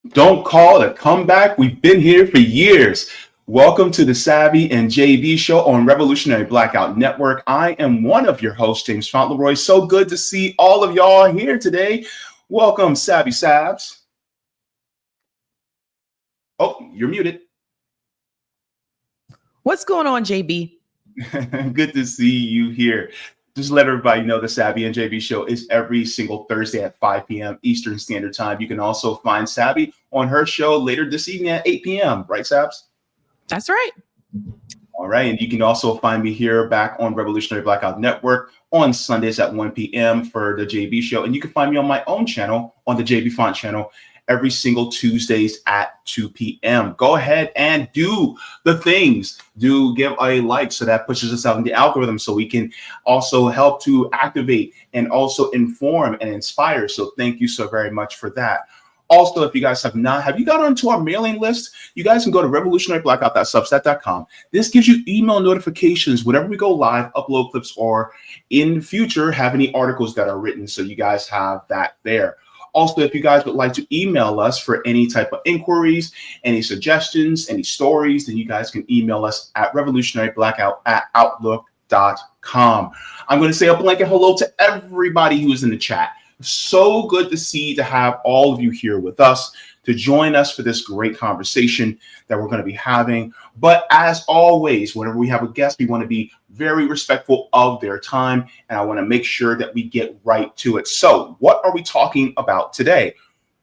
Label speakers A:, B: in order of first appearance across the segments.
A: Don't call it a comeback. We've been here for years. Welcome to the Sabby and Jaybe show on Revolutionary Blackout Network. I am one of your hosts, James Fauntleroy. So good to see all of y'all here today. Welcome, Sabby Sabs. Oh, you're muted.
B: What's going on, JB?
A: Good to see you here. Just let everybody know the Sabby and Jaybe show is every single Thursday at 5 p.m. Eastern Standard Time. You can also find Sabby on her show later this evening at 8 p.m. Right, Sabs?
B: That's right.
A: All right. And you can also find me here back on Revolutionary Blackout Network on Sundays at 1 p.m. for the Jaybe show. And you can find me on my own channel, on the Jaybe Font channel, every single Tuesdays at 2 p.m. Go ahead and do the things. Do give a like so that pushes us out in the algorithm so we can also help to activate and also inform and inspire. So thank you so very much for that. Also, if you guys have you got onto our mailing list? You guys can go to revolutionaryblackout.substack.com. This gives you email notifications whenever we go live, upload clips, or in future have any articles that are written. So you guys have that there. Also, if you guys would like to email us for any type of inquiries, any suggestions, any stories, then you guys can email us at revolutionaryblackout@outlook.com. I'm going to say a blanket hello to everybody who is in the chat. So good to have all of you here with us to join us for this great conversation that we're going to be having. But as always, whenever we have a guest, we want to be very respectful of their time, and I want to make sure that we get right to it. So what are we talking about today?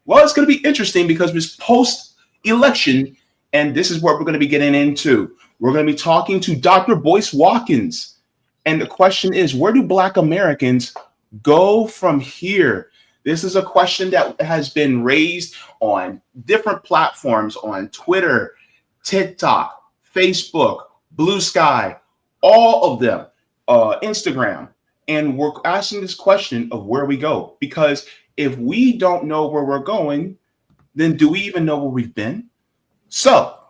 A: Well, it's going to be interesting because it's post-election, and this is what we're going to be getting into. We're going to be talking to Dr. Boyce Watkins, and the question is, where do Black Americans go from here? This is a question that has been raised on different platforms, on Twitter, TikTok, Facebook, Blue Sky, all of them, Instagram. And we're asking this question of where we go. Because if we don't know where we're going, then do we even know where we've been? So,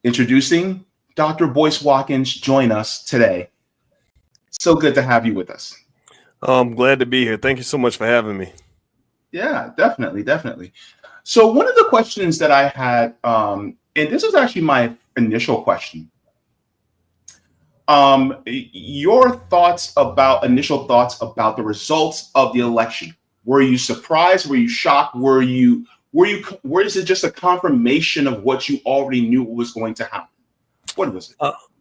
A: introducing Dr. Boyce Watkins, join us today. So good to have you with us.
C: I'm glad to be here. Thank you so much for having me.
A: Yeah, definitely. So one of the questions that I had, and this is actually my initial question. Your initial thoughts about the results of the election. Were you surprised? Were you shocked? Were is it just a confirmation of what you already knew was going to happen? What was it?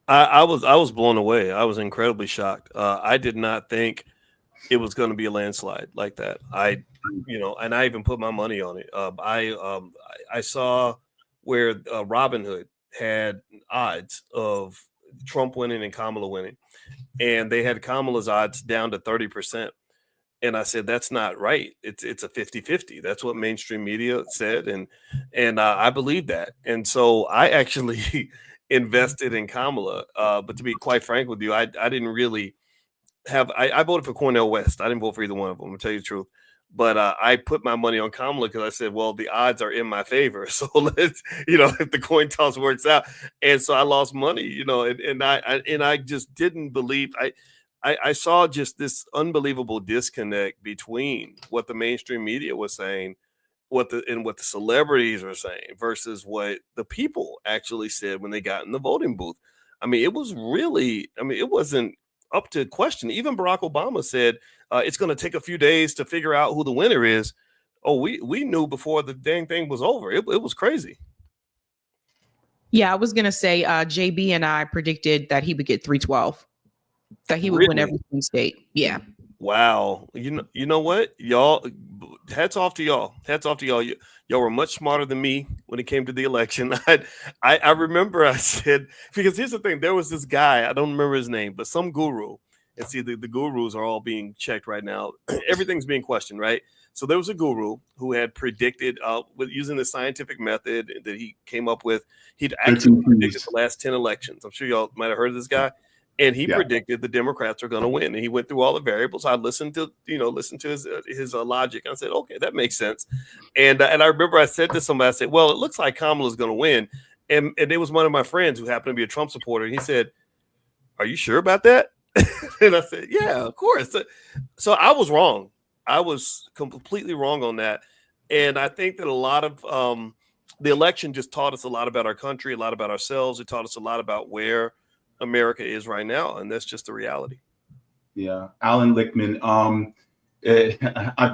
C: I was blown away. I was incredibly shocked. I did not think it was going to be a landslide like that. And I even put my money on it. I saw where Robinhood had odds of Trump winning and Kamala winning, and they had Kamala's odds down to 30%. And I said, that's not right. It's a 50-50. That's what mainstream media said. And I believe that. And so I actually invested in Kamala. But to be quite frank with you, I didn't really I voted for Cornel West. I didn't vote for either one of them, to tell you the truth. But I put my money on Kamala because I said, well, the odds are in my favor. So let's, if the coin toss works out. And so I lost money, and I just didn't believe. I saw just this unbelievable disconnect between what the mainstream media was saying, what the celebrities were saying versus what the people actually said when they got in the voting booth. I mean, it wasn't up to question. Even Barack Obama said it's going to take a few days to figure out who the winner is. Oh, we knew before the dang thing was over. It was crazy.
B: Yeah, I was going to say JB and I predicted that he would get 312, that he would win every state. Yeah.
C: Wow. You know what? Y'all, hats off to y'all. Y'all were much smarter than me when it came to the election. I remember I said, because here's the thing, there was this guy, I don't remember his name, but some guru, and see the gurus are all being checked right now. Everything's being questioned, right? So there was a guru who had predicted with using the scientific method that he came up with. He'd actually predicted the last 10 elections. I'm sure y'all might have heard of this guy. And he predicted the Democrats are going to win. And he went through all the variables. I listened to his logic. I said, okay, that makes sense. And I remember I said to somebody, I said, well, it looks like Kamala's going to win. And it was one of my friends who happened to be a Trump supporter. And he said, are you sure about that? And I said, yeah, of course. So I was wrong. I was completely wrong on that. And I think that a lot of the election just taught us a lot about our country, a lot about ourselves. It taught us a lot about where America is right now, and that's just the reality.
A: Yeah, Alan Lichtman. I'm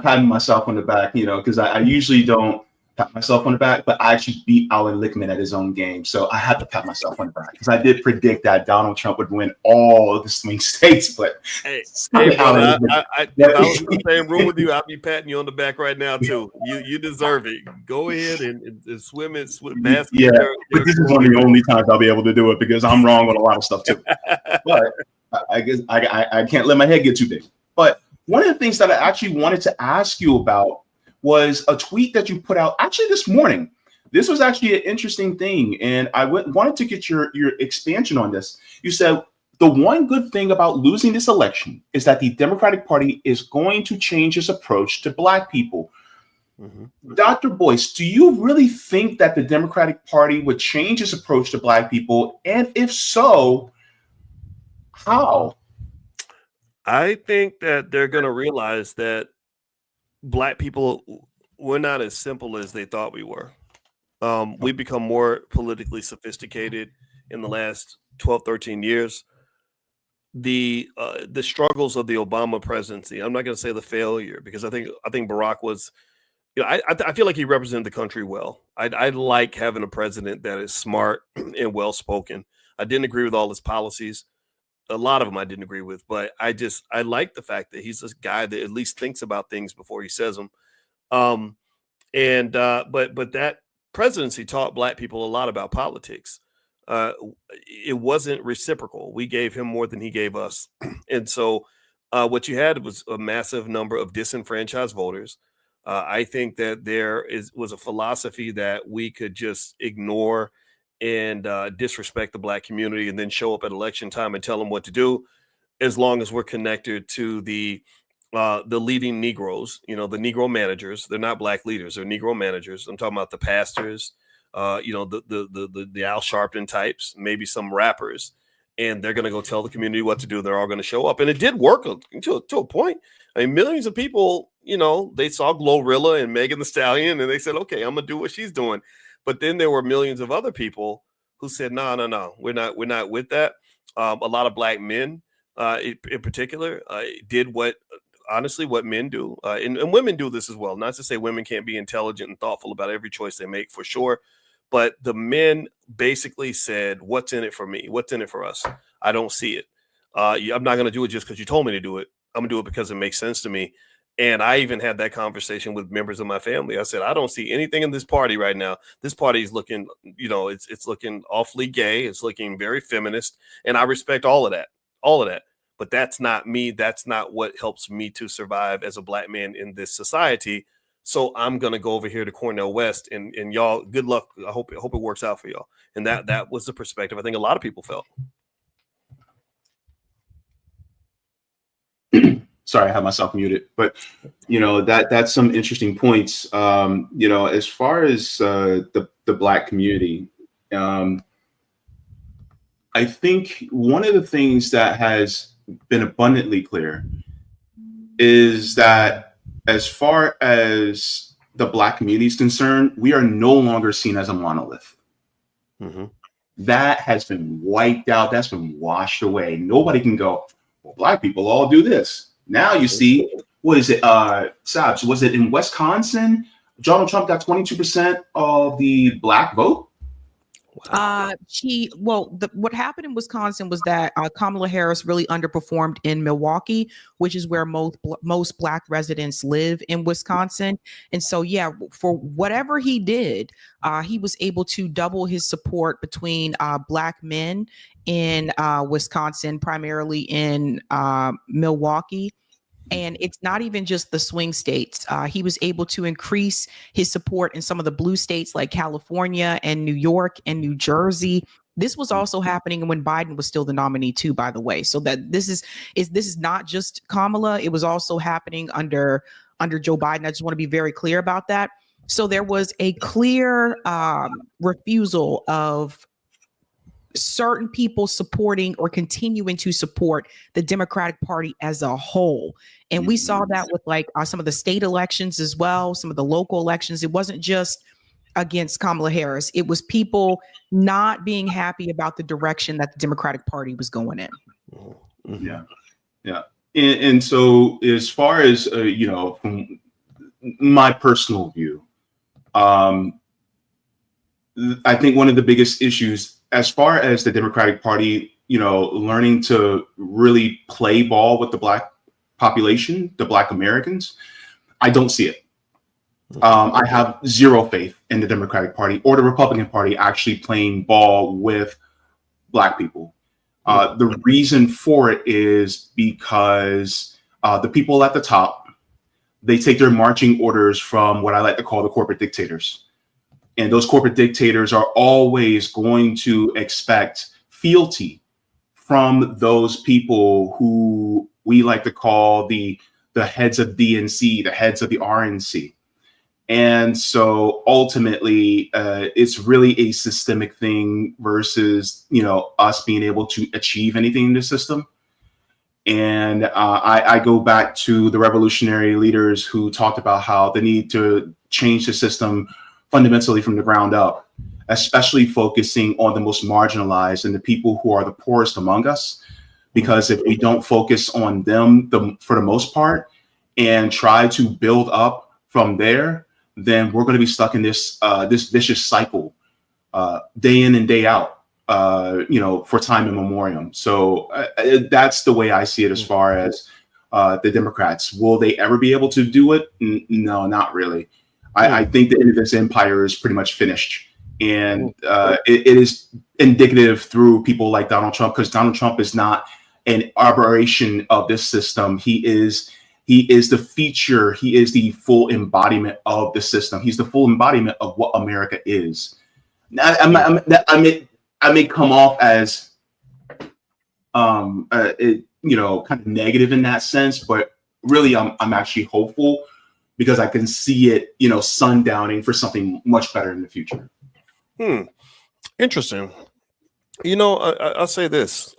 A: patting myself on the back, because I usually don't pat myself on the back, but I actually beat Alan Lichtman at his own game, so I had to pat myself on the back because I did predict that Donald Trump would win all of the swing states. But
C: hey brother, if I was in the same room with you, I'd be patting you on the back right now too. You deserve it. Go ahead and swim basket.
A: Yeah, but this is one of the only times I'll be able to do it because I'm wrong on a lot of stuff too. But I guess I can't let my head get too big. But one of the things that I actually wanted to ask you about was a tweet that you put out actually this morning. This was actually an interesting thing, and I wanted to get your expansion on this. You said the one good thing about losing this election is that the Democratic Party is going to change its approach to Black people. Mm-hmm. Dr. Boyce, do you really think that the Democratic Party would change its approach to Black people? And if so, how?
C: I think that they're going to realize that Black people, we're not as simple as they thought we were. We've become more politically sophisticated in the last 12, 13 years. The struggles of the Obama presidency, I'm not going to say the failure, because I think Barack was, I feel like he represented the country well. I like having a president that is smart and well-spoken. I didn't agree with all his policies. A lot of them I didn't agree with, but I like the fact that he's this guy that at least thinks about things before he says them. But that presidency taught Black people a lot about politics. It wasn't reciprocal. We gave him more than he gave us. And so what you had was a massive number of disenfranchised voters. I think that there was a philosophy that we could just ignore and disrespect the Black community and then show up at election time and tell them what to do, as long as we're connected to the leading Negroes, the Negro managers. They're not Black leaders, they're Negro managers. I'm talking about the pastors, the Al Sharpton types, maybe some rappers, and they're going to go tell the community what to do. They're all going to show up. And it did work to a point. I mean, millions of people, they saw Glorilla and Megan Thee Stallion, and they said, okay, I'm going to do what she's doing. But then there were millions of other people who said, no, we're not with that. A lot of Black men, in particular, did what men do, and women do this as well. Not to say women can't be intelligent and thoughtful about every choice they make, for sure. But the men basically said, what's in it for me? What's in it for us? I don't see it. I'm not going to do it just because you told me to do it. I'm going to do it because it makes sense to me. And I even had that conversation with members of my family. I said, I don't see anything in this party right now. This party is looking, it's looking awfully gay. It's looking very feminist. And I respect all of that. But that's not me. That's not what helps me to survive as a Black man in this society. So I'm going to go over here to Cornell West, and y'all, good luck. I hope it works out for y'all. And that was the perspective I think a lot of people felt.
A: Sorry, I have myself muted, but that's some interesting points. As far as the Black community, I think one of the things that has been abundantly clear is that as far as the Black community is concerned, we are no longer seen as a monolith. Mm-hmm. That has been wiped out. That's been washed away. Nobody can go, well, Black people all do this. Now you see, what is it, Sabs, was it in Wisconsin? Donald Trump got 22% of the Black vote?
B: Wow. What happened in Wisconsin was that Kamala Harris really underperformed in Milwaukee, which is where most Black residents live in Wisconsin. And so, for whatever he did, he was able to double his support between Black men in Wisconsin, primarily in Milwaukee. And it's not even just the swing states. He was able to increase his support in some of the blue states like California and New York and New Jersey. This was also happening when Biden was still the nominee too, by the way. So that this is not just Kamala. It was also happening under Joe Biden. I just want to be very clear about that. So there was a clear refusal of certain people supporting or continuing to support the Democratic Party as a whole. And we saw that with like some of the state elections as well, some of the local elections. It wasn't just against Kamala Harris. It was people not being happy about the direction that the Democratic Party was going in.
C: Mm-hmm.
A: Yeah. And so as far as, from my personal view, I think one of the biggest issues as far as the Democratic Party, learning to really play ball with the Black population, the Black Americans, I don't see it. I have zero faith in the Democratic Party or the Republican Party actually playing ball with Black people. The reason for it is because the people at the top, they take their marching orders from what I like to call the corporate dictators. And those corporate dictators are always going to expect fealty from those people who we like to call the heads of DNC, the heads of the RNC. And so ultimately, it's really a systemic thing versus, us being able to achieve anything in the system. And I go back to the revolutionary leaders who talked about how the need to change the system fundamentally from the ground up, especially focusing on the most marginalized and the people who are the poorest among us. Because if we don't focus on them for the most part and try to build up from there, then we're going to be stuck in this vicious cycle day in and day out, for time immemorial. So that's the way I see it as far as the Democrats. Will they ever be able to do it? No, not really. I think the end of this empire is pretty much finished. And it is indicative through people like Donald Trump, because Donald Trump is not an aberration of this system. He is the feature. He is the full embodiment of the system. He's the full embodiment of what America is. Now, I may come off as, kind of negative in that sense, but really, I'm actually hopeful because I can see it, sundowning for something much better in the future.
C: Interesting. I'll say this.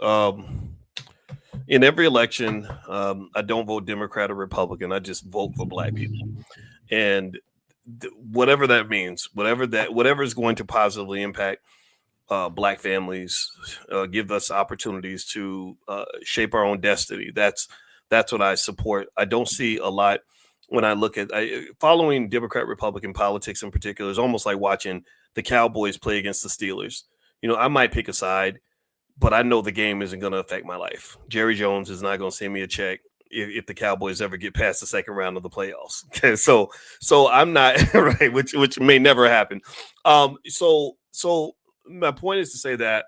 C: In every election, I don't vote Democrat or Republican. I just vote for Black people. And whatever that means, whatever is going to positively impact Black families, give us opportunities to shape our own destiny. That's what I support. I don't see a lot when I look at following Democrat Republican politics in particular is almost like watching the Cowboys play against the Steelers. I might pick a side, but I know the game isn't going to affect my life. Jerry Jones is not going to send me a check if the Cowboys ever get past the second round of the playoffs. Okay, so I'm not right, which may never happen. So my point is to say that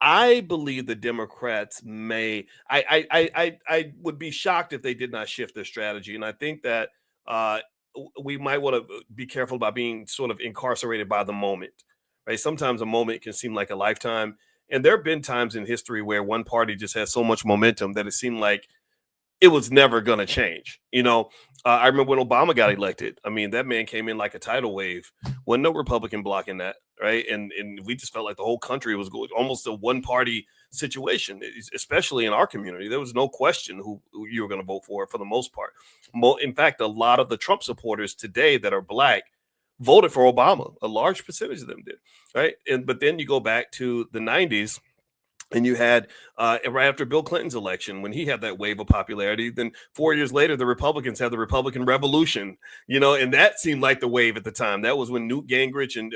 C: I believe the Democrats may. I would be shocked if they did not shift their strategy, and I think that we might want to be careful about being sort of incarcerated by the moment. Right? Sometimes a moment can seem like a lifetime, and there have been times in history where one party just has so much momentum that it seemed like it was never going to change. I remember when Obama got elected. I mean, that man came in like a tidal wave. Wasn't no Republican blocking that, right? And we just felt like the whole country was going almost a one-party situation, especially in our community. There was no question who you were going to vote for the most part. In fact, a lot of the Trump supporters today that are Black voted for Obama. A large percentage of them did, right? But then you go back to the 90s, and you had right after Bill Clinton's election, when he had that wave of popularity, then 4 years later, the Republicans had the Republican Revolution, and that seemed like the wave at the time. That was when Newt Gingrich and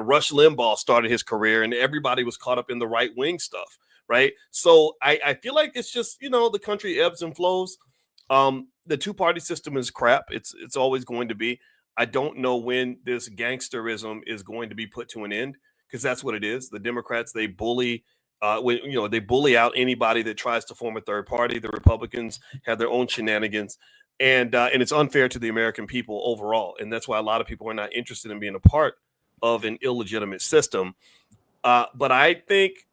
C: Rush Limbaugh started his career, and everybody was caught up in the right wing stuff, right? So I feel like it's just, the country ebbs and flows. The two-party system is crap. It's always going to be. I don't know when this gangsterism is going to be put to an end, because that's what it is. The Democrats, they bully. They bully out anybody that tries to form a third party. The Republicans have their own shenanigans, and it's unfair to the American people overall. And that's why a lot of people are not interested in being a part of an illegitimate system. But I think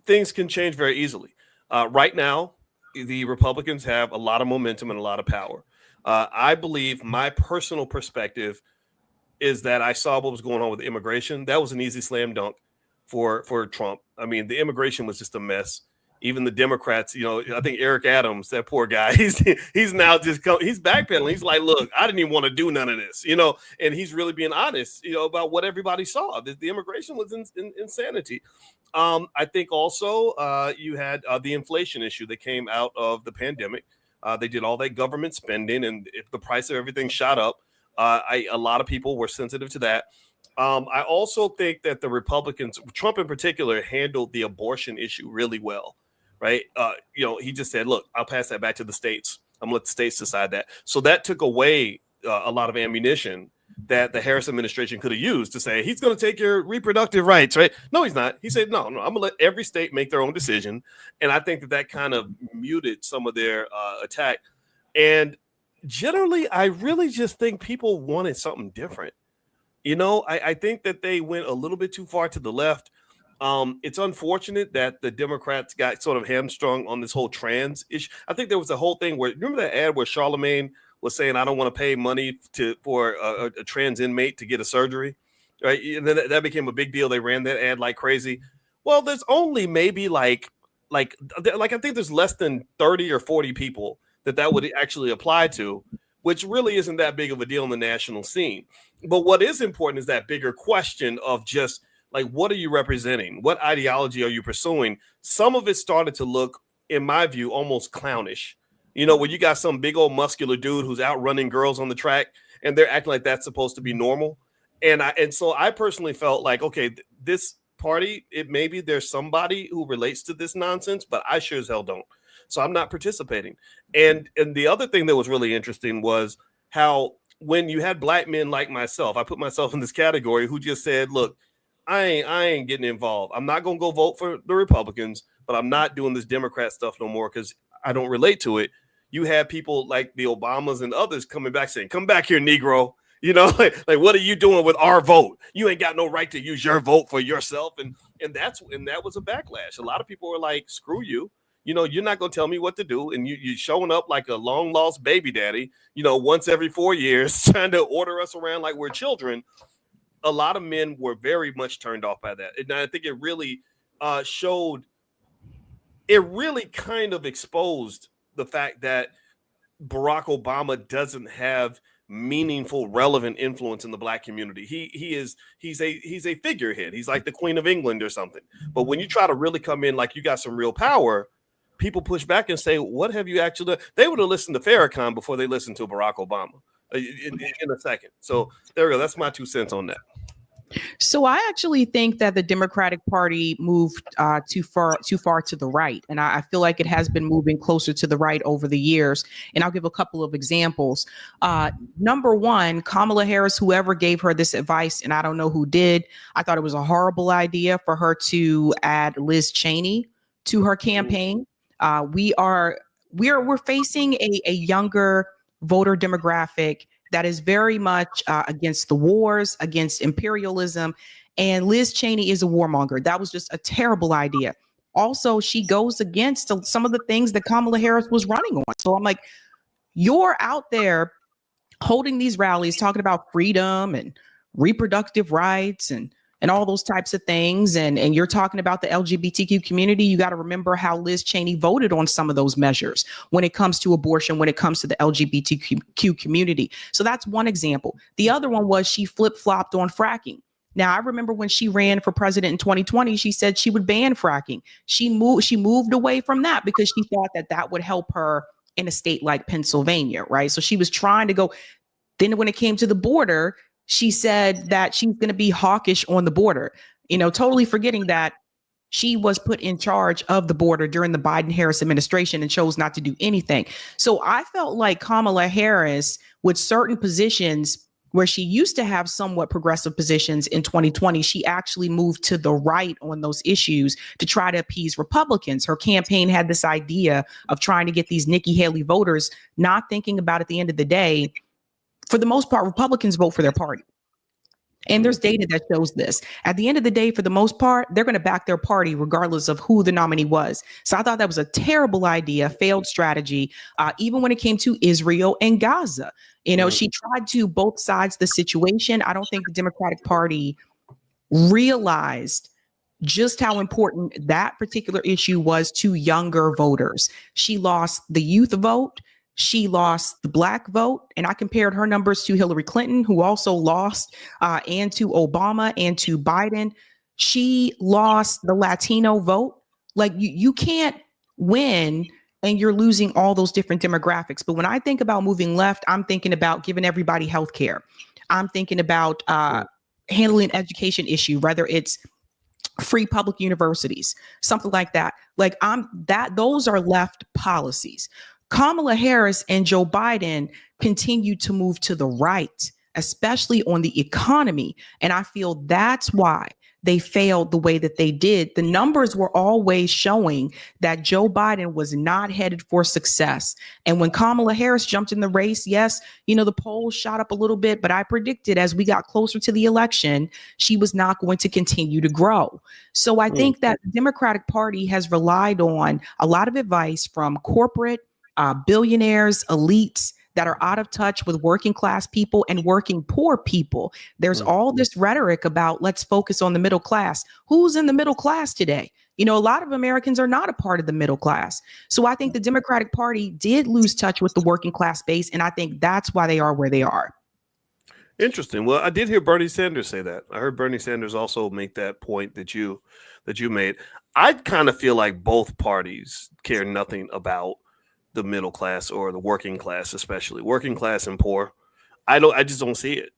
C: things can change very easily. Right now, the Republicans have a lot of momentum and a lot of power. I believe my personal perspective is that I saw what was going on with immigration. That was an easy slam dunk. for Trump. I mean, the immigration was just a mess. Even the Democrats, I think Eric Adams, that poor guy, he's now he's backpedaling. He's like, look, I didn't even want to do none of this, and he's really being honest, about what everybody saw. The immigration was insanity. I think also you had the inflation issue that came out of the pandemic. They did all that government spending, and if the price of everything shot up, a lot of people were sensitive to that. I also think that the Republicans, Trump in particular, handled the abortion issue really well. Right. He just said, look, I'll pass that back to the states. I'm going to let the states decide that. So that took away a lot of ammunition that the Harris administration could have used to say he's going to take your reproductive rights. Right. No, he's not. He said, no, I'm going to let every state make their own decision. And I think that kind of muted some of their attack. And generally, I really just think people wanted something different. I think that they went a little bit too far to the left. It's unfortunate that the Democrats got sort of hamstrung on this whole trans issue. I think there was a whole thing where, remember that ad where Charlemagne was saying, I don't want to pay money for a trans inmate to get a surgery, right? And then that became a big deal. They ran that ad like crazy. Well, there's only maybe like I think there's less than 30 or 40 people that would actually apply to, which really isn't that big of a deal in the national scene. But what is important is that bigger question of just, like, what are you representing? What ideology are you pursuing? Some of it started to look, in my view, almost clownish. When you got some big old muscular dude who's out running girls on the track and they're acting like that's supposed to be normal. And so I personally felt like, okay, this party, maybe there's somebody who relates to this nonsense, but I sure as hell don't. So I'm not participating. And the other thing that was really interesting was how when you had black men like myself, I put myself in this category, who just said, look, I ain't getting involved. I'm not going to go vote for the Republicans, but I'm not doing this Democrat stuff no more because I don't relate to it. You have people like the Obamas and others coming back saying, come back here, Negro. Like what are you doing with our vote? You ain't got no right to use your vote for yourself. And that was a backlash. A lot of people were like, screw you. You're not going to tell me what to do. And you're showing up like a long lost baby daddy, once every 4 years, trying to order us around like we're children. A lot of men were very much turned off by that. And I think it really kind of exposed the fact that Barack Obama doesn't have meaningful, relevant influence in the black community. He's a figurehead. He's like the Queen of England or something. But when you try to really come in like you got some real power, people push back and say, what have you actually done? They would have listened to Farrakhan before they listened to Barack Obama in a second. So there we go. That's my 2 cents on that.
B: So I actually think that the Democratic Party moved too far to the right. And I feel like it has been moving closer to the right over the years. And I'll give a couple of examples. Number one, Kamala Harris, whoever gave her this advice, and I don't know who did, I thought it was a horrible idea for her to add Liz Cheney to her campaign. We're facing a younger voter demographic that is very much against the wars, against imperialism. And Liz Cheney is a warmonger. That was just a terrible idea. Also, she goes against some of the things that Kamala Harris was running on. So I'm like, you're out there holding these rallies, talking about freedom and reproductive rights and all those types of things. And you're talking about the LGBTQ community. You got to remember how Liz Cheney voted on some of those measures when it comes to abortion, when it comes to the LGBTQ community. So that's one example. The other one was she flip-flopped on fracking. Now, I remember when she ran for president in 2020, she said she would ban fracking. She moved away from that because she thought that would help her in a state like Pennsylvania, right? So she was trying to go. Then when it came to the border, she said that she's going to be hawkish on the border, totally forgetting that she was put in charge of the border during the Biden-Harris administration and chose not to do anything. So I felt like Kamala Harris, with certain positions where she used to have somewhat progressive positions in 2020, she actually moved to the right on those issues to try to appease Republicans. Her campaign had this idea of trying to get these Nikki Haley voters, not thinking about at the end of the day, for the most part, Republicans vote for their party. And there's data that shows this. At the end of the day, for the most part, they're going to back their party regardless of who the nominee was. So I thought that was a terrible idea, failed strategy, even when it came to Israel and Gaza. She tried to both sides the situation. I don't think the Democratic Party realized just how important that particular issue was to younger voters. She lost the youth vote. She lost the Black vote. And I compared her numbers to Hillary Clinton, who also lost, and to Obama and to Biden. She lost the Latino vote. Like you can't win and you're losing all those different demographics. But when I think about moving left, I'm thinking about giving everybody health care. I'm thinking about handling an education issue, whether it's free public universities, something like that. Like those are left policies. Kamala Harris and Joe Biden continue to move to the right, especially on the economy. And I feel that's why they failed the way that they did. The numbers were always showing that Joe Biden was not headed for success. And when Kamala Harris jumped in the race, yes, the polls shot up a little bit, but I predicted as we got closer to the election, she was not going to continue to grow. So I think that the Democratic Party has relied on a lot of advice from corporate billionaires, elites that are out of touch with working class people and working poor people. There's all this rhetoric about let's focus on the middle class. Who's in the middle class today? A lot of Americans are not a part of the middle class. So I think the Democratic Party did lose touch with the working class base. And I think that's why they are where they are.
C: Interesting. Well, I did hear Bernie Sanders say that. I heard Bernie Sanders also make that point that you made. I kind of feel like both parties care nothing about the middle class or the working class, especially working class and poor. I just don't see it,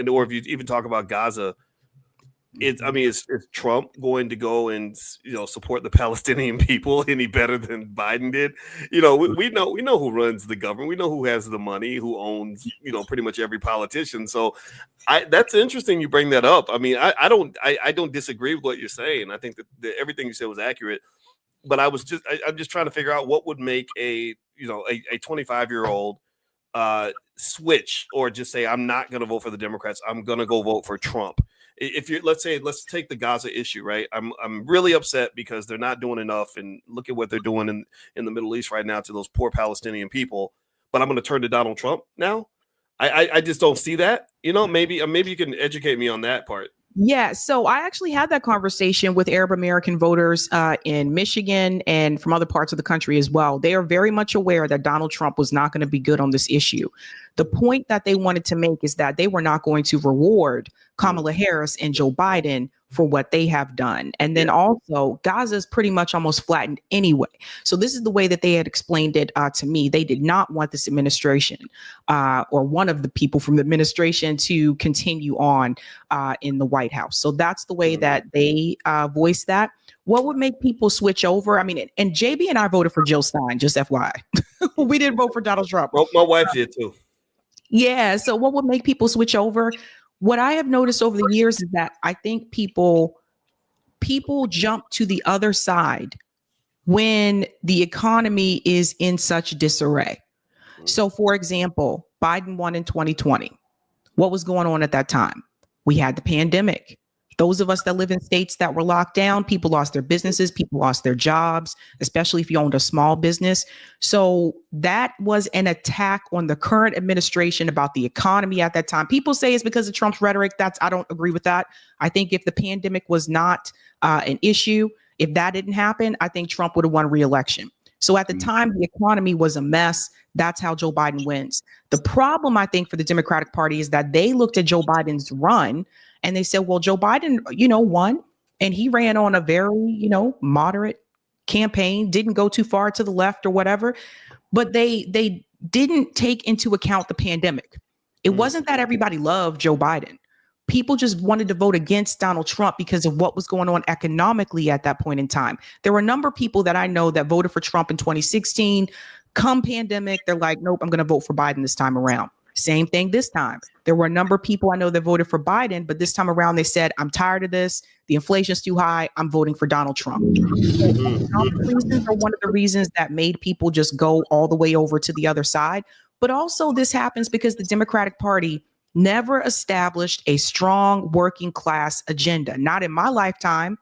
C: or if you even talk about Gaza, is Trump going to go and, support the Palestinian people any better than Biden did? We know who runs the government. We know who has the money, who owns, pretty much every politician. So that's interesting. You bring that up. I mean, I don't disagree with what you're saying. I think that everything you said was accurate. But I'm just trying to figure out what would make a 25-year-old switch or just say, I'm not going to vote for the Democrats. I'm going to go vote for Trump. Let's take the Gaza issue, right? I'm really upset because they're not doing enough. And look at what they're doing in the Middle East right now to those poor Palestinian people. But I'm going to turn to Donald Trump now. I just don't see that. Maybe you can educate me on that part.
B: Yeah, so I actually had that conversation with Arab American voters in Michigan and from other parts of the country as well. They are very much aware that Donald Trump was not going to be good on this issue. The point that they wanted to make is that they were not going to reward Kamala Harris and Joe Biden for what they have done. And then also Gaza is pretty much almost flattened anyway. So this is the way that they had explained it to me. They did not want this administration or one of the people from the administration to continue on in the White House. So that's the way that they voiced that. What would make people switch over? I mean, and Jaybe and I voted for Jill Stein, just FYI. We didn't vote for Donald Trump.
C: Well, my wife did too.
B: Yeah. So what would make people switch over? What I have noticed over the years is that I think people jump to the other side when the economy is in such disarray. So, for example, Biden won in 2020. What was going on at that time? We had the pandemic. Those of us that live in states that were locked down, people lost their businesses, people lost their jobs, especially if you owned a small business. So that was an attack on the current administration about the economy at that time. People say it's because of Trump's rhetoric. I don't agree with that. I think if the pandemic was not an issue, if that didn't happen, I think Trump would have won re-election. So at the time, the economy was a mess. That's how Joe Biden wins. The problem, I think, for the Democratic Party is that they looked at Joe Biden's run and they said, well, Joe Biden, won, and he ran on a very, moderate campaign, didn't go too far to the left or whatever. But they didn't take into account the pandemic. It wasn't that everybody loved Joe Biden. People just wanted to vote against Donald Trump because of what was going on economically at that point in time. There were a number of people that I know that voted for Trump in 2016. Come pandemic, they're like, nope, I'm going to vote for Biden this time around. Same thing this time. There were a number of people I know that voted for Biden, but this time around they said, I'm tired of this. The inflation's too high. I'm voting for Donald Trump. Economic reasons are one of the reasons that made people just go all the way over to the other side. But also this happens because the Democratic Party never established a strong working class agenda. Not in my lifetime.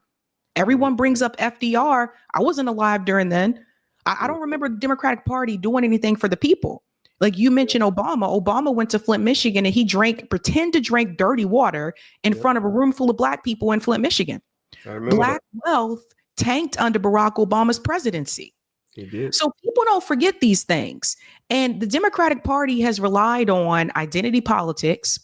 B: Everyone brings up FDR. I wasn't alive during then. I don't remember the Democratic Party doing anything for the people. Like you mentioned Obama. Obama went to Flint, Michigan, and he pretended to drink dirty water in front of a room full of Black people in Flint, Michigan.
C: I remember
B: Black wealth tanked under Barack Obama's presidency.
C: He did.
B: So people don't forget these things. And the Democratic Party has relied on identity politics,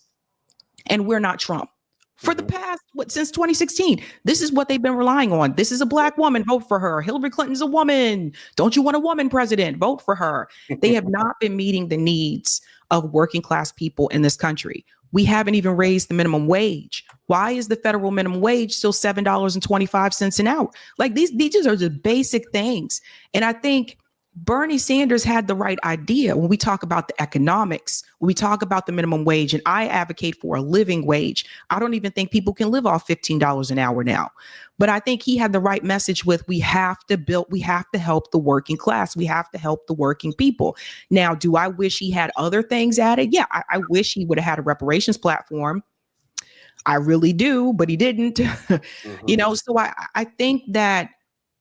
B: and we're not Trump. For the past, since 2016, this is what they've been relying on. This is a Black woman, vote for her. Hillary Clinton's a woman. Don't you want a woman president? Vote for her. They have not been meeting the needs of working class people in this country. We haven't even raised the minimum wage. Why is the federal minimum wage still $7.25 an hour? Like these are the basic things. And I think Bernie Sanders had the right idea when we talk about the economics, when we talk about the minimum wage, and I advocate for a living wage. I don't even think people can live off $15 an hour now. But I think he had the right message with we have to help the working class. We have to help the working people. Now, do I wish he had other things added? Yeah, I wish he would have had a reparations platform. I really do, but he didn't. So I think that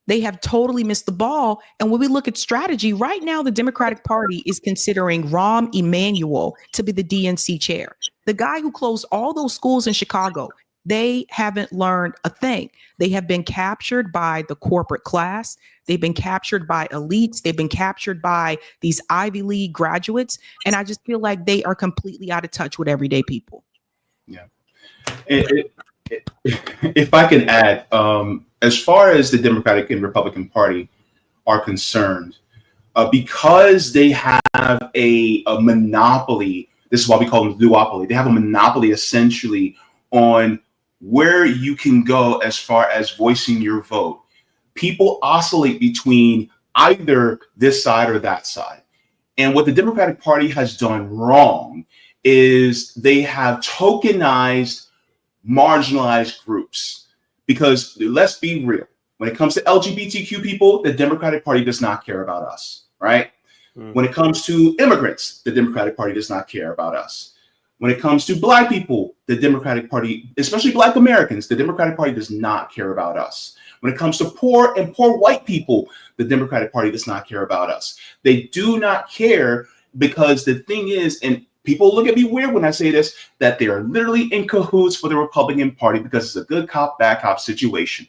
B: they have totally missed the ball. And when we look at strategy, right now, the Democratic Party is considering Rahm Emanuel to be the DNC chair. The guy who closed all those schools in Chicago, they haven't learned a thing. They have been captured by the corporate class. They've been captured by elites. They've been captured by these Ivy League graduates. And I just feel like they are completely out of touch with everyday people.
A: Yeah. If I can add, as far as the Democratic and Republican Party are concerned, because they have a monopoly, this is why we call them the duopoly, they have a monopoly essentially on where you can go as far as voicing your vote. People oscillate between either this side or that side. And what the Democratic Party has done wrong is they have tokenized marginalized groups. Because let's be real, when it comes to LGBTQ people, the Democratic Party does not care about us, right? When it comes to immigrants, the Democratic Party does not care about us. When it comes to Black people, the Democratic Party, especially Black Americans, the Democratic Party does not care about us. When it comes to poor white people, the Democratic Party does not care about us. They do not care because the thing is, and people look at me weird when I say this, that they are literally in cahoots for the Republican Party because it's a good cop, bad cop situation.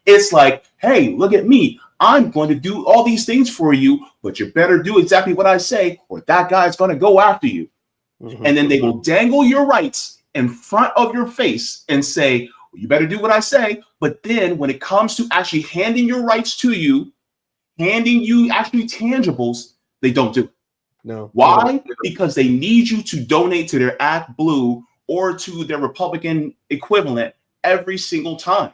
A: It's like, hey, look at me. I'm going to do all these things for you, but you better do exactly what I say or that guy's going to go after you. And then they will dangle your rights in front of your face and say, well, you better do what I say. But then when it comes to actually handing your rights to you, handing you actually tangibles, they don't do it.
C: No.
A: Why? Because they need you to donate to their ActBlue or to their Republican equivalent every single time.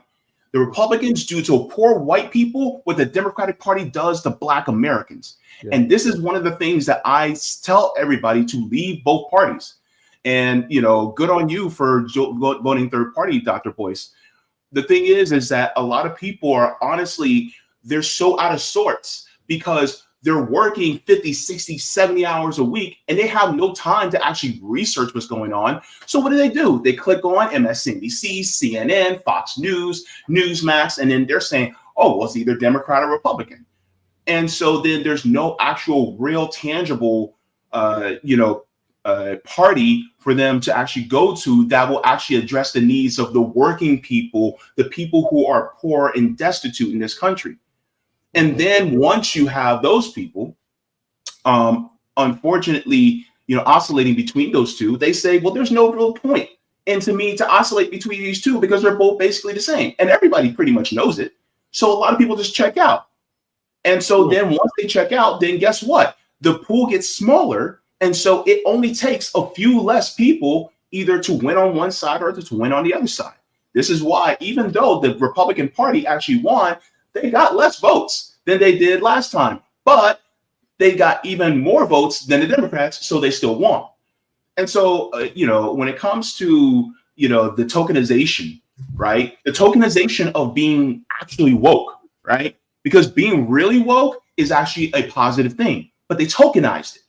A: The Republicans do to poor white people what the Democratic Party does to Black Americans. Yeah. And this is one of the things that I tell everybody to leave both parties. And, good on you for voting third party, Dr. Boyce. The thing is that a lot of people are honestly, they're so out of sorts because they're working 50, 60, 70 hours a week, and they have no time to actually research what's going on. So what do? They click on MSNBC, CNN, Fox News, Newsmax, and then they're saying, oh, well, it's either Democrat or Republican. And so then there's no actual real tangible, party for them to actually go to that will actually address the needs of the working people, the people who are poor and destitute in this country. And then once you have those people, unfortunately, oscillating between those two, they say, well, there's no real point. And to me, to oscillate between these two, because they're both basically the same. And everybody pretty much knows it. So a lot of people just check out. And so then once they check out, then guess what? The pool gets smaller. And so it only takes a few less people either to win on one side or to win on the other side. This is why, even though the Republican Party actually won, they got less votes than they did last time, but they got even more votes than the Democrats, so they still won. And so, when it comes to, the tokenization, right? The tokenization of being actually woke, right? Because being really woke is actually a positive thing, but they tokenized it.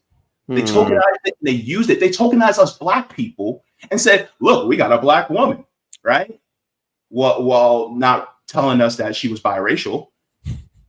A: They tokenized it, and they used it. They tokenized us Black people and said, look, we got a Black woman, right? While not telling us that she was biracial.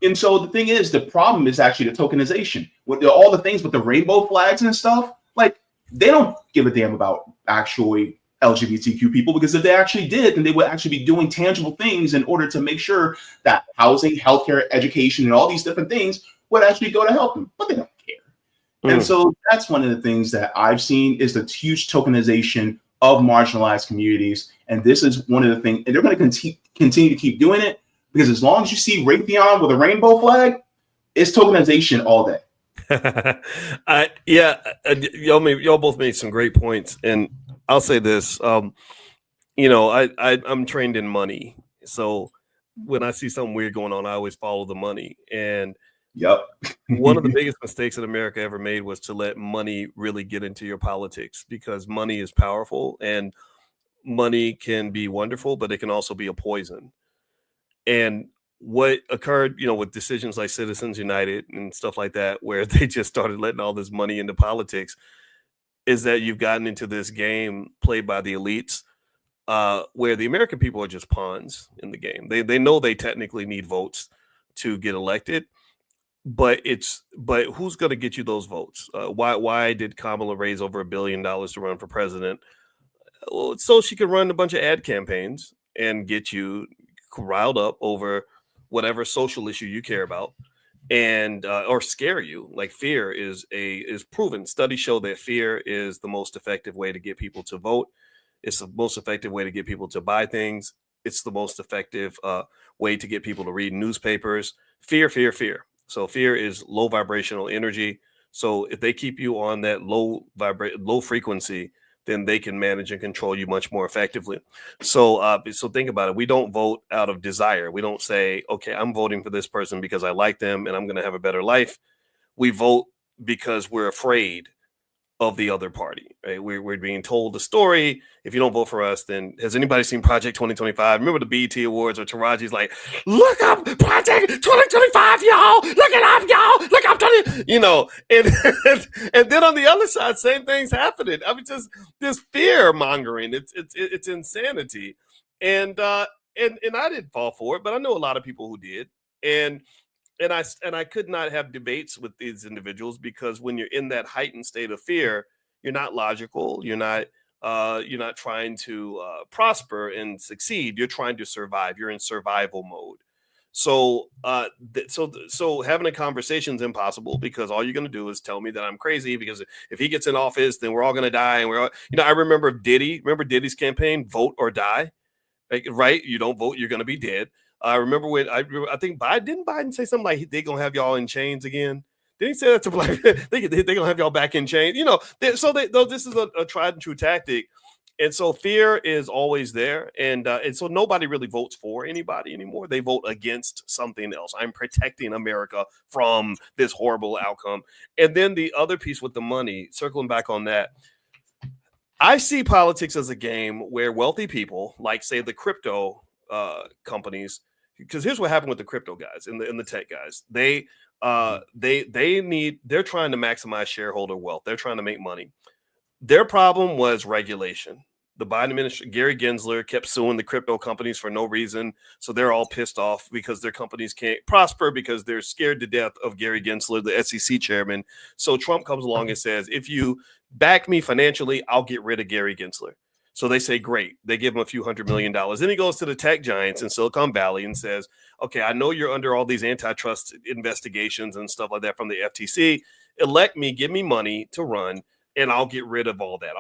A: And so the thing is, the problem is actually the tokenization. With all the things with the rainbow flags and stuff, like they don't give a damn about actually LGBTQ people, because if they actually did, then they would actually be doing tangible things in order to make sure that housing, healthcare, education, and all these different things would actually go to help them, but they don't care. And so that's one of the things that I've seen is the huge tokenization of marginalized communities. And this is one of the things, and they're going to continue to keep doing it, because as long as you see Raytheon with a rainbow flag, it's tokenization all day.
C: Y'all both made some great points, and I'll say this. I'm trained in money, so when I see something weird going on, I always follow the money. And one of the biggest mistakes that America ever made was to let money really get into your politics, because money is powerful, and money can be wonderful, but it can also be a poison. And what occurred, with decisions like Citizens United and stuff like that, where they just started letting all this money into politics, is that you've gotten into this game played by the elites, where the American people are just pawns in the game. They know they technically need votes to get elected, but who's going to get you those votes? Why did Kamala raise over $1 billion to run for president? Well, so she could run a bunch of ad campaigns and get you riled up over whatever social issue you care about, and or scare you. Like, fear is proven. Studies show that fear is the most effective way to get people to vote. It's the most effective way to get people to buy things. It's the most effective way to get people to read newspapers. Fear. So fear is low vibrational energy. So if they keep you on that low frequency, then they can manage and control you much more effectively. So think about it. We don't vote out of desire. We don't say, okay, I'm voting for this person because I like them and I'm going to have a better life. We vote because we're afraid of the other party, right? We're being told the story. If you don't vote for us, then has anybody seen Project 2025? Remember the BET Awards where Taraji's like, look up Project 2025, y'all. Look it up, y'all. Look up 20, and then on the other side, same thing's happening. I mean, just this fear mongering. It's insanity. And I didn't fall for it, but I know a lot of people who did. And I could not have debates with these individuals, because when you're in that heightened state of fear, you're not logical. You're not trying to prosper and succeed. You're trying to survive. You're in survival mode. So having a conversation is impossible, because all you're going to do is tell me that I'm crazy, because if he gets in office, then we're all going to die. And I remember Diddy's campaign, vote or die, right? You don't vote, you're going to be dead. I remember when I think Biden say something like they're going to have y'all in chains again. Did he say that to black? They're going to have y'all back in chains. This is a tried and true tactic. And so fear is always there. And so nobody really votes for anybody anymore. They vote against something else. I'm protecting America from this horrible outcome. And then the other piece with the money, circling back on that, I see politics as a game where wealthy people, like, say, the crypto companies, because here's what happened with the crypto guys and the tech guys. They're trying to maximize shareholder wealth. They're trying to make money. Their problem was regulation. The Biden administration, Gary Gensler, kept suing the crypto companies for no reason. So they're all pissed off because their companies can't prosper because they're scared to death of Gary Gensler, the SEC chairman. So Trump comes along and says, if you back me financially, I'll get rid of Gary Gensler. So they say, great. They give him a few $100 million. Then he goes to the tech giants in Silicon Valley and says, okay, I know you're under all these antitrust investigations and stuff like that from the FTC. Elect me, give me money to run, and I'll get rid of all that.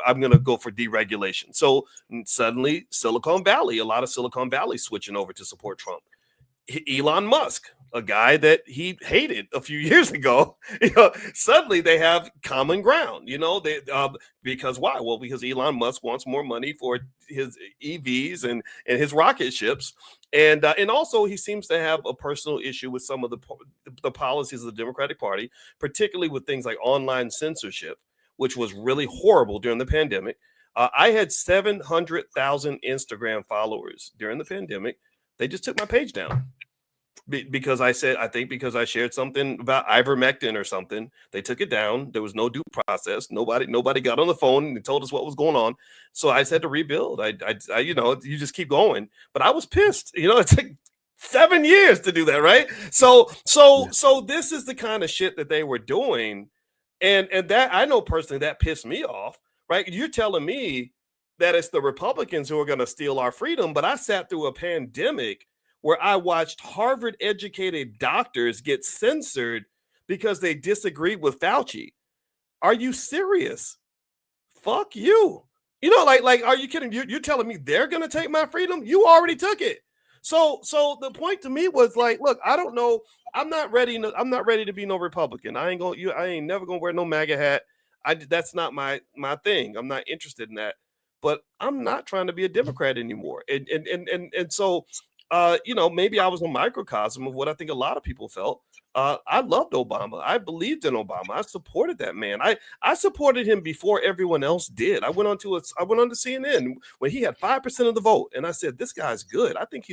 C: I'm going to go for deregulation. So suddenly a lot of Silicon Valley switching over to support Trump. Elon Musk, a guy that he hated a few years ago, suddenly they have common ground, because why? Well, because Elon Musk wants more money for his EVs and his rocket ships. And also he seems to have a personal issue with some of the policies of the Democratic Party, particularly with things like online censorship, which was really horrible during the pandemic. I had 700,000 Instagram followers during the pandemic. They just took my page down because I shared something about ivermectin or something. They took it down. There was no due process. Nobody got on the phone and told us what was going on. So I said to rebuild. I you just keep going. But I was pissed. It took 7 years to do that, right? So this is the kind of shit that they were doing, and that I know personally that pissed me off, right? You're telling me that it's the Republicans who are going to steal our freedom, but I sat through a pandemic where I watched Harvard-educated doctors get censored because they disagreed with Fauci. Are you serious? Fuck you. You know, like, are you kidding? You're telling me they're going to take my freedom? You already took it. So the point to me was like, look, I don't know. I'm not ready to be no Republican. I ain't never gonna wear no MAGA hat. That's not my thing. I'm not interested in that. But I'm not trying to be a Democrat anymore. And so you know, maybe I was a microcosm of what I think a lot of people felt. I loved Obama. I believed in Obama. I supported that man. I supported him before everyone else did. I went on to CNN when he had 5% of the vote, and I said, "This guy's good. I think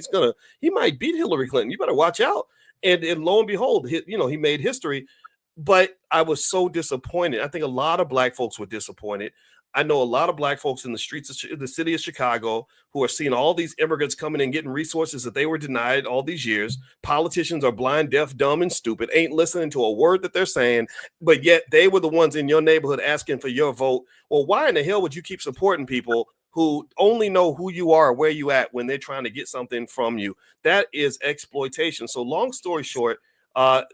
C: he might beat Hillary Clinton. You better watch out." And lo and behold, he made history. But I was so disappointed. I think a lot of Black folks were disappointed. I know a lot of Black folks in the streets of the city of Chicago who are seeing all these immigrants coming and getting resources that they were denied all these years. Politicians are blind, deaf, dumb, and stupid, ain't listening to a word that they're saying, but yet they were the ones in your neighborhood asking for your vote. Well, why in the hell would you keep supporting people who only know who you are, where you at when they're trying to get something from you? That is exploitation. So long story short,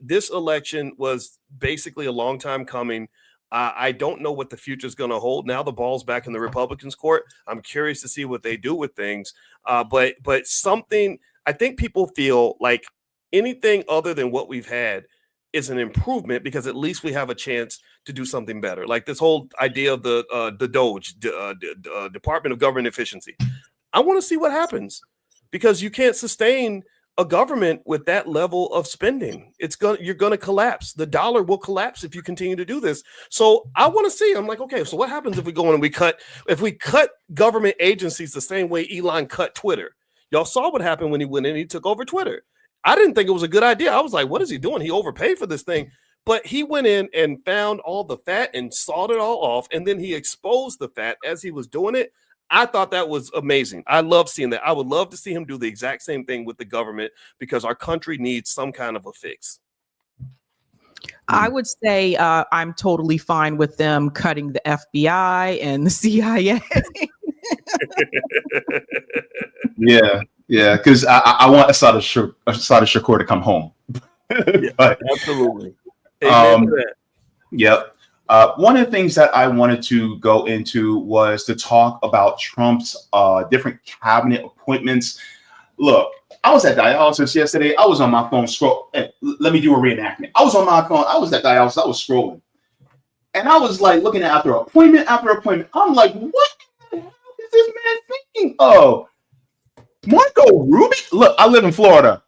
C: this election was basically a long time coming. I don't know what the future is going to hold. Now the ball's back in the Republicans' court. I'm curious to see what they do with things. But something, I think people feel like anything other than what we've had is an improvement because at least we have a chance to do something better. Like this whole idea of the DOGE, Department of Government Efficiency. I want to see what happens because you can't sustain a government with that level of spending. You're gonna collapse. The dollar will collapse if you continue to do this. So I want to see. I'm like, okay, so what happens if we go in and we cut government agencies the same way Elon cut Twitter? Y'all saw what happened when he went in and he took over Twitter. I didn't think it was a good idea. I was like, what is he doing? He overpaid for this thing. But he went in and found all the fat and sawed it all off, and then he exposed the fat as he was doing it. I thought that was amazing. I love seeing that. I would love to see him do the exact same thing with the government because our country needs some kind of a fix.
B: I would say I'm totally fine with them cutting the FBI and the CIA.
A: Yeah, because I want Assad Shakur to come home.
C: Yeah,
A: but,
C: absolutely.
A: Yep. One of the things that I wanted to go into was to talk about Trump's different cabinet appointments. Look, I was at dialysis yesterday. I was on my phone scroll. Let me do a reenactment. I was on my phone. I was at dialysis. I was scrolling. And I was like looking at after appointment. I'm like, what the hell is this man thinking? Oh, Marco Rubio. Look, I live in Florida.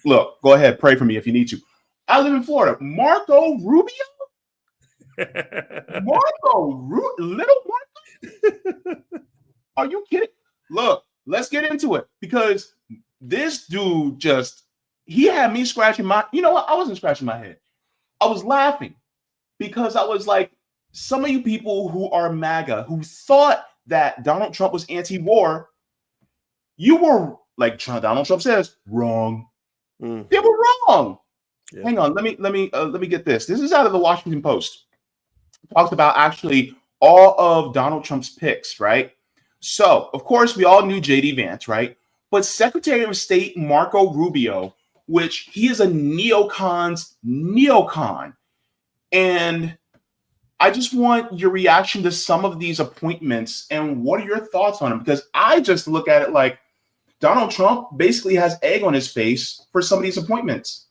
A: Look, go ahead. Pray for me if you need to. I live in Florida. Marco Rubio? Little Marco? Are you kidding? Look, let's get into it because this dude he had me scratching you know what? I wasn't scratching my head. I was laughing because I was like, some of you people who are MAGA who thought that Donald Trump was anti-war, you were, like Donald Trump says, wrong. They were wrong. Yeah. Hang on, let me get this. This is out of the Washington Post. Talked about actually all of Donald Trump's picks, right? So, of course, we all knew J.D. Vance, right? But Secretary of State Marco Rubio, which he is a neocon's neocon. And I just want your reaction to some of these appointments and what are your thoughts on them? Because I just look at it like Donald Trump basically has egg on his face for some of these appointments.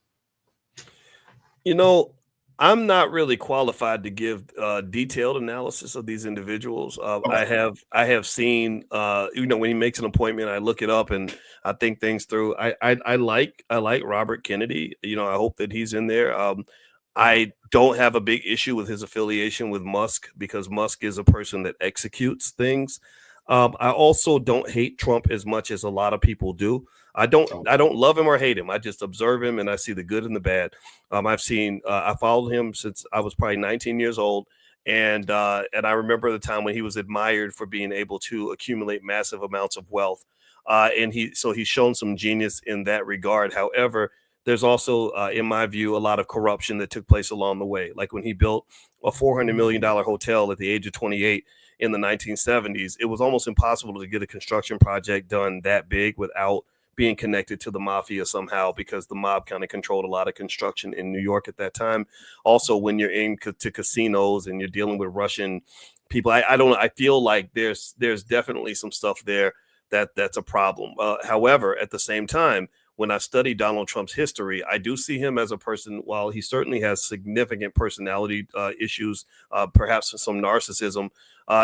C: You know, I'm not really qualified to give detailed analysis of these individuals. Okay. I have seen, when he makes an appointment, I look it up and I think things through. I like Robert Kennedy. You know, I hope that he's in there. I don't have a big issue with his affiliation with Musk because Musk is a person that executes things. I also don't hate Trump as much as a lot of people do. I don't love him or hate him. I just observe him and I see the good and the bad. I followed him since I was probably 19 years old. And I remember the time when he was admired for being able to accumulate massive amounts of wealth. And he's shown some genius in that regard. However, there's also, in my view, a lot of corruption that took place along the way. Like when he built a $400 million hotel at the age of 28 in the 1970s, it was almost impossible to get a construction project done that big without being connected to the mafia somehow, because the mob kind of controlled a lot of construction in New York at that time. Also, when you're to casinos and you're dealing with Russian people, I don't know. I feel like there's definitely some stuff there that's a problem. However, at the same time, when I study Donald Trump's history, I do see him as a person, while he certainly has significant personality issues, perhaps some narcissism,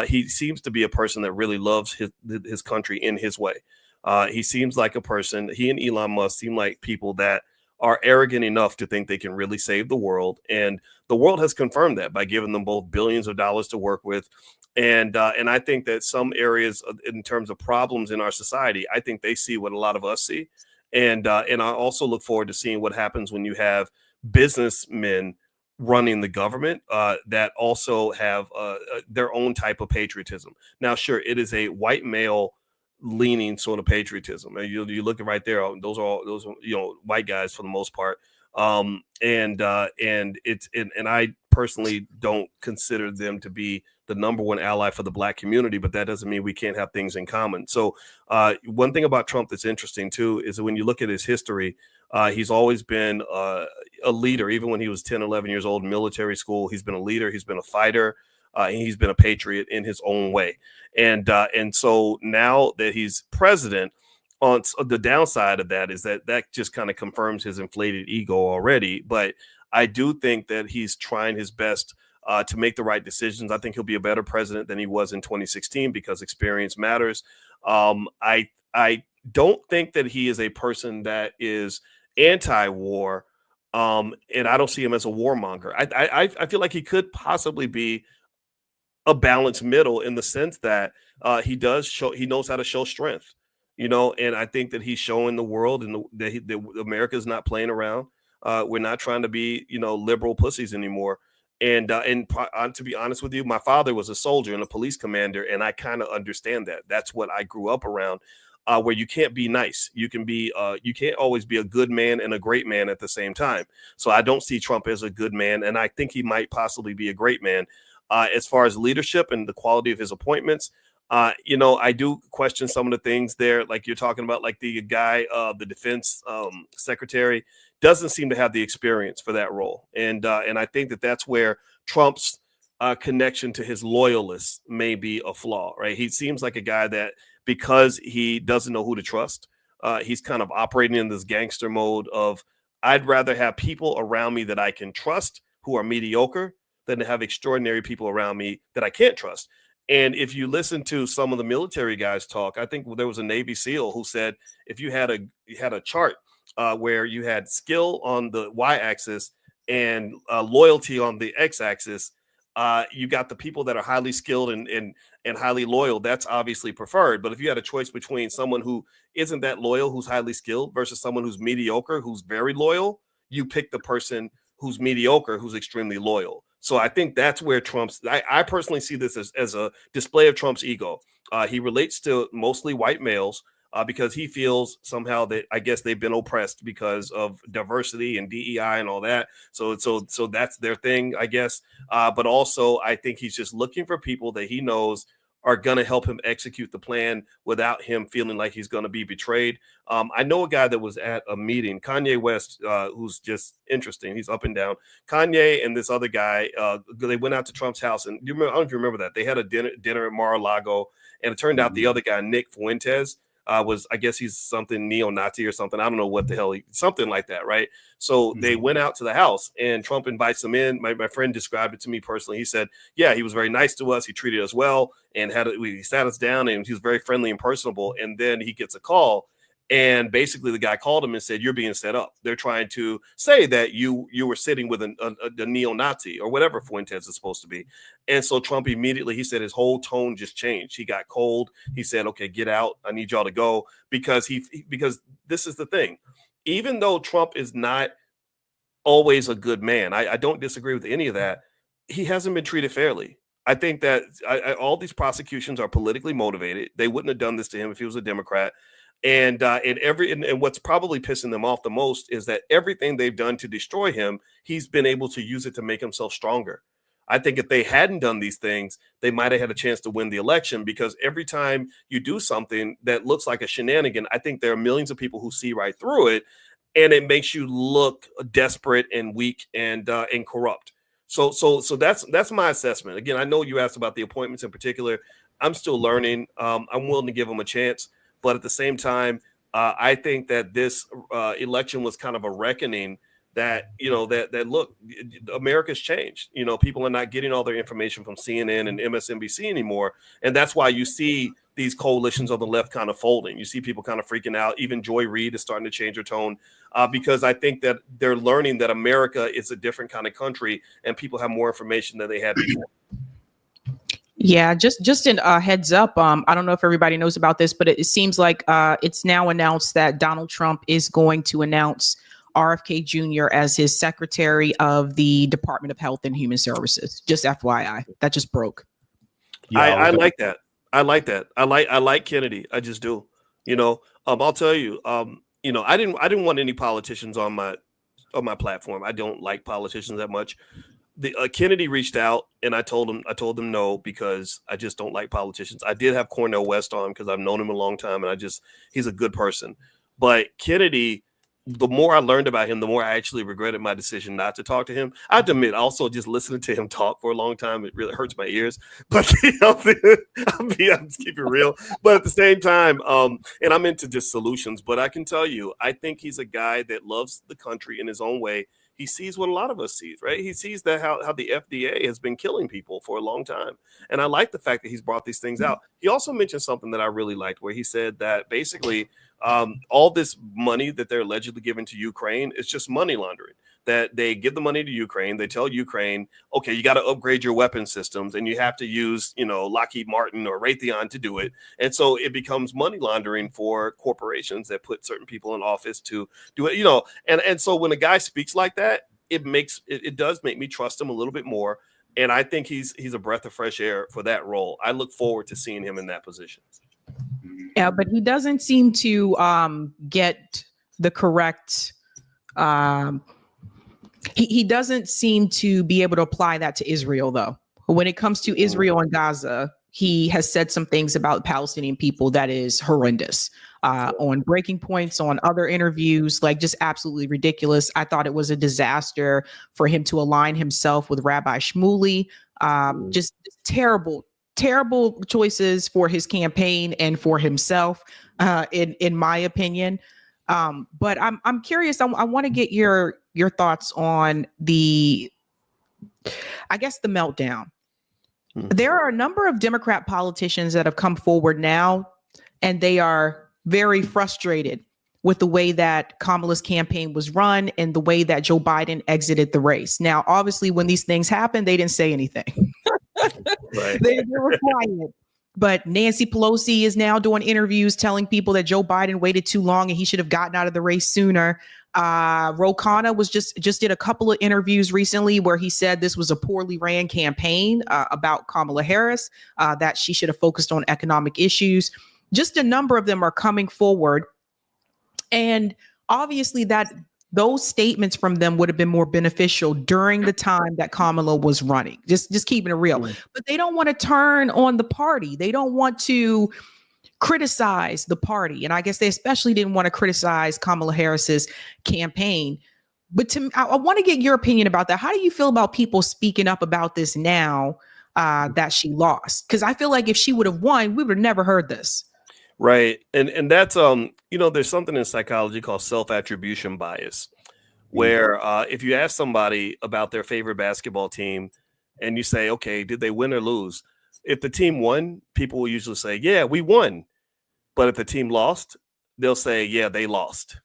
C: he seems to be a person that really loves his country in his way. He seems like a person, he and Elon Musk seem like people that are arrogant enough to think they can really save the world. And the world has confirmed that by giving them both billions of dollars to work with. And I think that some areas in terms of problems in our society, I think they see what a lot of us see. And I also look forward to seeing what happens when you have businessmen running the government that also have their own type of patriotism. Now, sure, it is a white male leaning sort of patriotism. And you look at right there, those are white guys for the most part. And I personally don't consider them to be the number one ally for the Black community, but that doesn't mean we can't have things in common. So one thing about Trump that's interesting too is that when you look at his history, he's always been a leader. Even when he was 10, 11 years old in military school, he's been a leader. He's been a fighter. And he's been a patriot in his own way. And so now that he's president, on the downside of that is that just kind of confirms his inflated ego already. But I do think that he's trying his best to make the right decisions. I think he'll be a better president than he was in 2016 because experience matters. I don't think that he is a person that is anti-war, and I don't see him as a warmonger. I feel like he could possibly be a balanced middle in the sense that he knows how to show strength, and I think that he's showing the world and that America is not playing around. We're not trying to be, liberal pussies anymore. And to be honest with you, my father was a soldier and a police commander, and I kind of understand that. That's what I grew up around, where you can't be nice. You can't always be a good man and a great man at the same time. So I don't see Trump as a good man, and I think he might possibly be a great man. As far as leadership and the quality of his appointments, I do question some of the things there, like you're talking about, like the guy, the defense secretary, doesn't seem to have the experience for that role. And I think that that's where Trump's connection to his loyalists may be a flaw, right? He seems like a guy that, because he doesn't know who to trust, he's kind of operating in this gangster mode of, I'd rather have people around me that I can trust who are mediocre than to have extraordinary people around me that I can't trust. And if you listen to some of the military guys talk, I think there was a Navy SEAL who said if you had a chart where you had skill on the y-axis and loyalty on the x-axis, you got the people that are highly skilled and highly loyal. That's obviously preferred. But if you had a choice between someone who isn't that loyal, who's highly skilled, versus someone who's mediocre, who's very loyal, you pick the person who's mediocre, who's extremely loyal. So I think that's where I personally see this as a display of Trump's ego. He relates to mostly white males because he feels somehow that, I guess, they've been oppressed because of diversity and DEI and all that. So that's their thing, I guess. But also, I think he's just looking for people that he knows are going to help him execute the plan without him feeling like he's going to be betrayed. I know a guy that was at a meeting, Kanye West, who's just interesting. He's up and down. Kanye and this other guy, they went out to Trump's house. And I don't know if you remember that. They had a dinner at Mar-a-Lago. And it turned out the other guy, Nick Fuentes, was, I guess he's something neo-Nazi or something. I don't know what the hell, something like that, right? So they went out to the house and Trump invites them in. My friend described it to me personally. He said, yeah, he was very nice to us. He treated us well and he sat us down and he was very friendly and personable. And then he gets a call. And basically the guy called him and said, you're being set up. They're trying to say that you were sitting with a neo-Nazi or whatever Fuentes is supposed to be. And so Trump immediately, he said his whole tone just changed. He got cold. He said, okay, get out. I need y'all to go, because this is the thing. Even though Trump is not always a good man, I don't disagree with any of that. He hasn't been treated fairly. I think that all these prosecutions are politically motivated. They wouldn't have done this to him if he was a Democrat. And what's probably pissing them off the most is that everything they've done to destroy him, he's been able to use it to make himself stronger. I think if they hadn't done these things, they might have had a chance to win the election, because every time you do something that looks like a shenanigan, I think there are millions of people who see right through it, and it makes you look desperate and weak and corrupt. So that's my assessment. Again, I know you asked about the appointments in particular. I'm still learning. I'm willing to give them a chance. But at the same time, I think that this election was kind of a reckoning that, that look, America's changed. People are not getting all their information from CNN and MSNBC anymore. And that's why you see these coalitions on the left kind of folding. You see people kind of freaking out. Even Joy Reid is starting to change her tone because I think that they're learning that America is a different kind of country and people have more information than they had before.
B: Yeah, just in heads up. I don't know if everybody knows about this, but it seems like it's now announced that Donald Trump is going to announce RFK Jr. as his Secretary of the Department of Health and Human Services. Just FYI, that just broke.
C: Yeah, I like that. I like that. I like Kennedy. I just do. I'll tell you. I didn't want any politicians on my platform. I don't like politicians that much. Kennedy reached out and I told them no, because I just don't like politicians. I did have Cornel West on because I've known him a long time and he's a good person. But Kennedy, the more I learned about him, the more I actually regretted my decision not to talk to him. I have to admit, also just listening to him talk for a long time, it really hurts my ears. But I'm just keep it real. But at the same time, and I'm into just solutions, but I can tell you, I think he's a guy that loves the country in his own way. He sees what a lot of us see, right? He sees that how the FDA has been killing people for a long time. And I like the fact that he's brought these things out. He also mentioned something that I really liked, where he said that basically all this money that they're allegedly giving to Ukraine is just money laundering. That they give the money to Ukraine, they tell Ukraine, okay, you got to upgrade your weapon systems and you have to use, Lockheed Martin or Raytheon to do it. And so it becomes money laundering for corporations that put certain people in office to do it, and so when a guy speaks like that, it does make me trust him a little bit more. And I think he's a breath of fresh air for that role. I look forward to seeing him in that position.
B: Yeah, but he doesn't seem to get the correct He doesn't seem to be able to apply that to Israel, though. When it comes to Israel and Gaza, he has said some things about Palestinian people that is horrendous. On Breaking Points, on other interviews, like just absolutely ridiculous. I thought it was a disaster for him to align himself with Rabbi Shmuley. Just terrible choices for his campaign and for himself, in my opinion. But I'm curious. I want to get your thoughts on the meltdown. There are a number of Democrat politicians that have come forward now, and they are very frustrated with the way that Kamala's campaign was run and the way that Joe Biden exited the race. Now, obviously, when these things happened, they didn't say anything.
C: Right.
B: They were quiet. But Nancy Pelosi is now doing interviews telling people that Joe Biden waited too long and he should have gotten out of the race sooner. Ro Khanna was just did a couple of interviews recently where he said this was a poorly ran campaign about Kamala Harris, that she should have focused on economic issues. Just a number of them are coming forward. And obviously those statements from them would have been more beneficial during the time that Kamala was running, just keeping it real. But they don't want to turn on the party. They don't want to criticize the party. And I guess they especially didn't want to criticize Kamala Harris's campaign. But I want to get your opinion about that. How do you feel about people speaking up about this now that she lost? Because I feel like if she would have won, we would have never heard this.
C: Right. And that's, there's something in psychology called self-attribution bias, where if you ask somebody about their favorite basketball team and you say, okay, did they win or lose? If the team won, people will usually say, yeah, we won. But if the team lost, they'll say, yeah, they lost.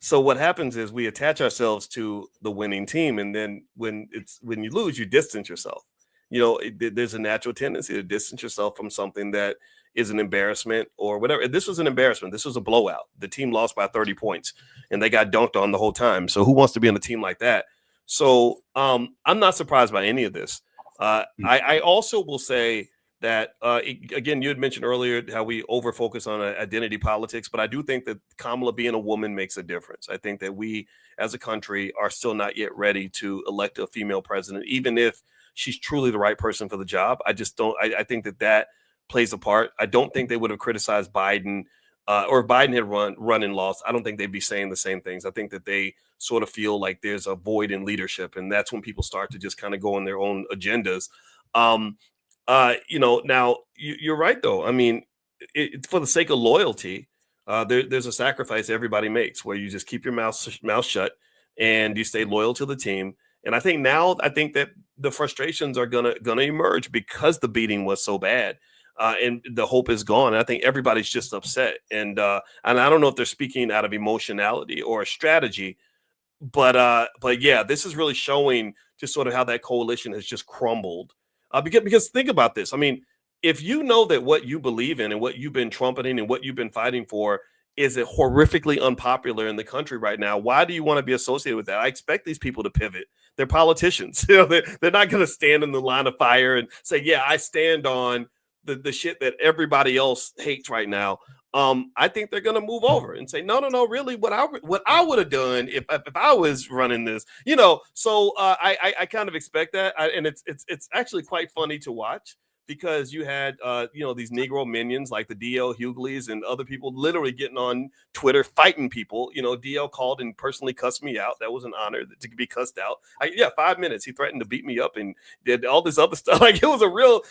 C: So what happens is we attach ourselves to the winning team. And then when you lose, you distance yourself. There's a natural tendency to distance yourself from something that is an embarrassment or whatever. This was an embarrassment. This was a blowout. The team lost by 30 points and they got dunked on the whole time. So who wants to be on a team like that? So I'm not surprised by any of this. I also will say that, again, you had mentioned earlier how we over-focus on identity politics, but I do think that Kamala being a woman makes a difference. I think that we, as a country, are still not yet ready to elect a female president, even if she's truly the right person for the job. I just don't. I think that plays a part. I don't think they would have criticized Biden, or if Biden had run and lost. I don't think they'd be saying the same things. I think that they sort of feel like there's a void in leadership, and that's when people start to just kind of go on their own agendas. Now you're right, though. I mean, for the sake of loyalty, there's a sacrifice everybody makes where you just keep your mouth shut and you stay loyal to the team. And I think that the frustrations are gonna emerge because the beating was so bad, and the hope is gone. And I think everybody's just upset, and I don't know if they're speaking out of emotionality or a strategy, but yeah, this is really showing just sort of how that coalition has just crumbled. Because think about this. I mean, if you know that what you believe in and what you've been trumpeting and what you've been fighting for is horrifically unpopular in the country right now, why do you want to be associated with that? I expect these people to pivot. They're politicians. They're not going to stand in the line of fire and say, yeah, I stand on the shit that everybody else hates right now. I think they're going to move over and say, no, really, what I would have done if I was running this, So I kind of expect that, and it's actually quite funny to watch, because you had these Negro minions like the DL Hugleys and other people literally getting on Twitter fighting people. DL called and personally cussed me out. That was an honor to be cussed out. 5 minutes. He threatened to beat me up and did all this other stuff. Like, it was a real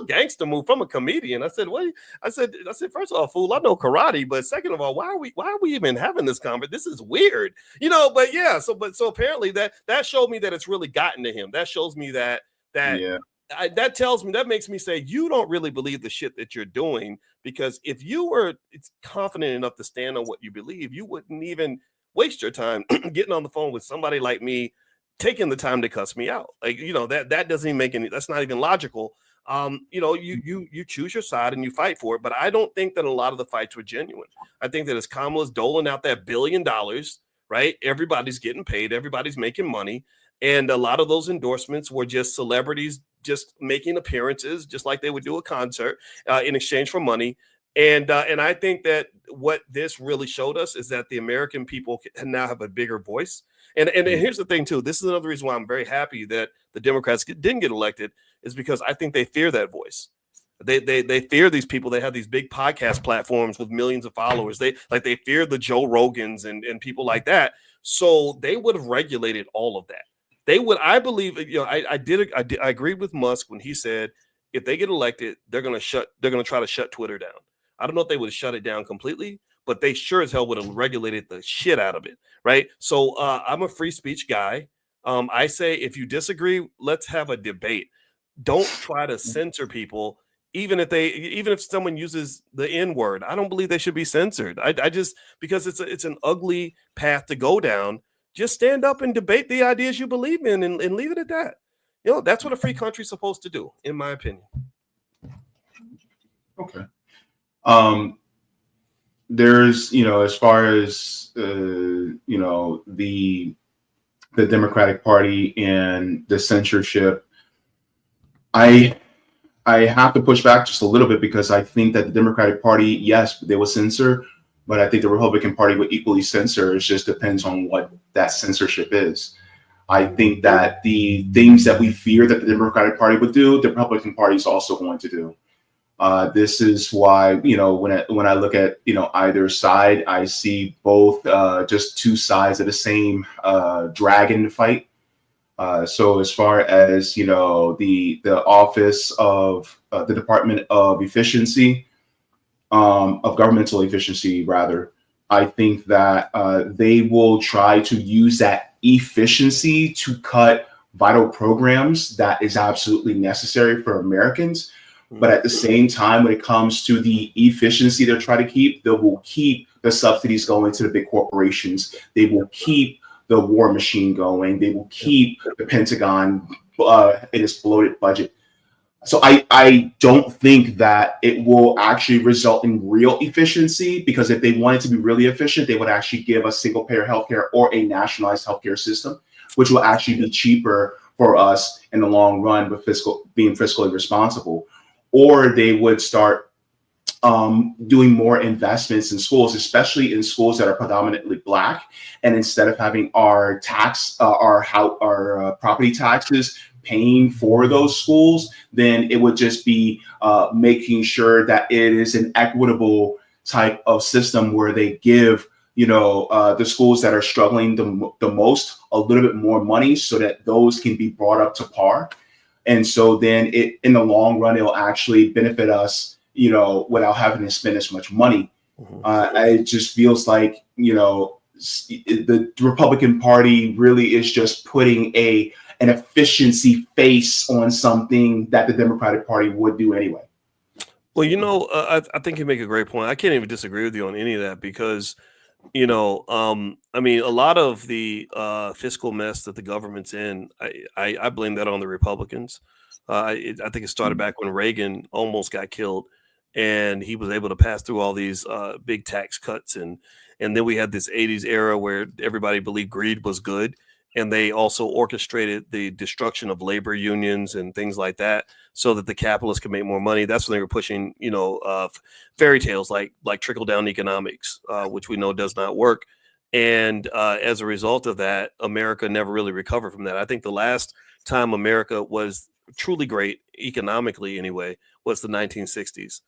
C: gangster move from a comedian. I said, "What?" I said, first of all, fool, I know karate, but second of all, why are we even having this conversation? This is weird, But yeah, so apparently that showed me that it's really gotten to him. That shows me that. Yeah. That makes me say you don't really believe the shit that you're doing, because if you were confident enough to stand on what you believe, you wouldn't even waste your time getting on the phone with somebody like me, taking the time to cuss me out. Like, that doesn't even make any, that's not even logical. You choose your side and you fight for it, but I don't think that a lot of the fights were genuine. I think that as Kamala's doling out that $1 billion, right? Everybody's getting paid, everybody's making money. And a lot of those endorsements were just celebrities just making appearances, just like they would do a concert, in exchange for money. And I think that what this really showed us is that the American people can now have a bigger voice. And here's the thing, too. This is another reason why I'm very happy that the Democrats didn't get elected, is because I think they fear that voice. They fear these people. They have these big podcast platforms with millions of followers. They fear the Joe Rogans and people like that. So they would have regulated all of that. They would, I believe, I agree with Musk when he said if they get elected, they're going to try to shut Twitter down. I don't know if they would have shut it down completely, but they sure as hell would have regulated the shit out of it, right? So I'm a free speech guy. I say if you disagree, let's have a debate. Don't try to censor people, even if someone uses the N-word. I don't believe they should be censored. I just, because it's an ugly path to go down. Just stand up and debate the ideas you believe in and leave it at that. That's what a free country's supposed to do, in my opinion.
A: Okay. There's, as far as, the Democratic Party and the censorship, I have to push back just a little bit, because I think that the Democratic Party, yes, they will censor, but I think the Republican Party would equally censor. It just depends on what that censorship is. I think that the things that we fear that the Democratic Party would do, the Republican Party is also going to do. This is why, when I look at, either side, I see both just two sides of the same dragon fight. So as far as, the office of the Department of Efficiency, of governmental efficiency, rather, I think that they will try to use that efficiency to cut vital programs that is absolutely necessary for Americans. But at the same time, when it comes to the efficiency they're trying to keep, they will keep the subsidies going to the big corporations. They will keep the war machine going. They will keep the Pentagon in its bloated budget. So I don't think that it will actually result in real efficiency, because if they wanted to be really efficient, they would actually give us single payer healthcare or a nationalized healthcare system, which will actually be cheaper for us in the long run with being fiscally responsible. or they would start doing more investments in schools, especially in schools that are predominantly Black. And instead of having our property taxes paying for those schools, then it would just be making sure that it is an equitable type of system where they give the schools that are struggling the most a little bit more money so that those can be brought up to par. And so then in the long run, it'll actually benefit us, without having to spend as much money. It just feels like, the Republican Party really is just putting an efficiency face on something that the Democratic Party would do anyway.
C: Well, I think you make a great point. I can't even disagree with you on any of that because, I mean, a lot of the fiscal mess that the government's in, I blame that on the Republicans. I think it started back when Reagan almost got killed, and he was able to pass through all these big tax cuts, and then we had this 80s era where everybody believed greed was good, and they also orchestrated the destruction of labor unions and things like that so that the capitalists could make more money. That's when they were pushing, fairy tales like trickle down economics, which we know does not work. And as a result of that, America never really recovered from that. I think the last time America was truly great economically anyway was the 1960s.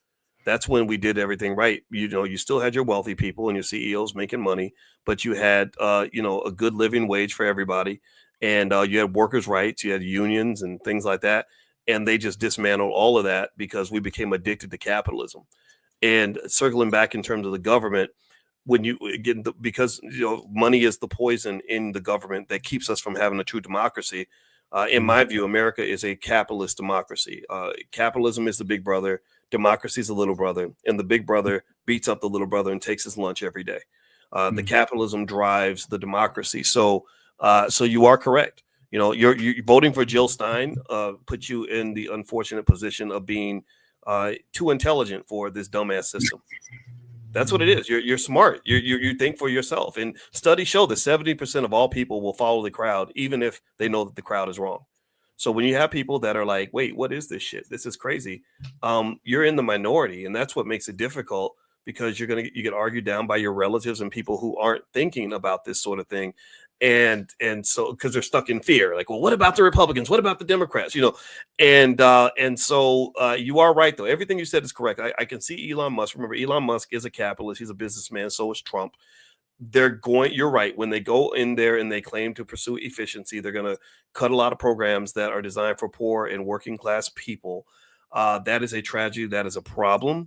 C: That's when we did everything right. You still had your wealthy people and your CEOs making money, but you had, a good living wage for everybody. And you had workers' rights, you had unions and things like that. And they just dismantled all of that because we became addicted to capitalism. And circling back in terms of the government, when you get because money is the poison in the government that keeps us from having a true democracy. In my view, America is a capitalist democracy. Capitalism is the big brother. Democracy is the little brother, and the big brother beats up the little brother and takes his lunch every day. The capitalism drives the democracy. So you are correct. You're voting for Jill Stein puts you in the unfortunate position of being too intelligent for this dumbass system. That's what it is. You're smart. You think for yourself. And studies show that 70% of all people will follow the crowd, even if they know that the crowd is wrong. So when you have people that are like, wait, what is this shit? This is crazy. You're in the minority. And that's what makes it difficult because you get argued down by your relatives and people who aren't thinking about this sort of thing. And so because they're stuck in fear, like, well, what about the Republicans? What about the Democrats? And so you are right, though. Everything you said is correct. I can see Elon Musk. Remember, Elon Musk is a capitalist. He's a businessman. So is Trump. You're right. When they go in there and they claim to pursue efficiency, they're going to cut a lot of programs that are designed for poor and working class people. That is a tragedy. That is a problem.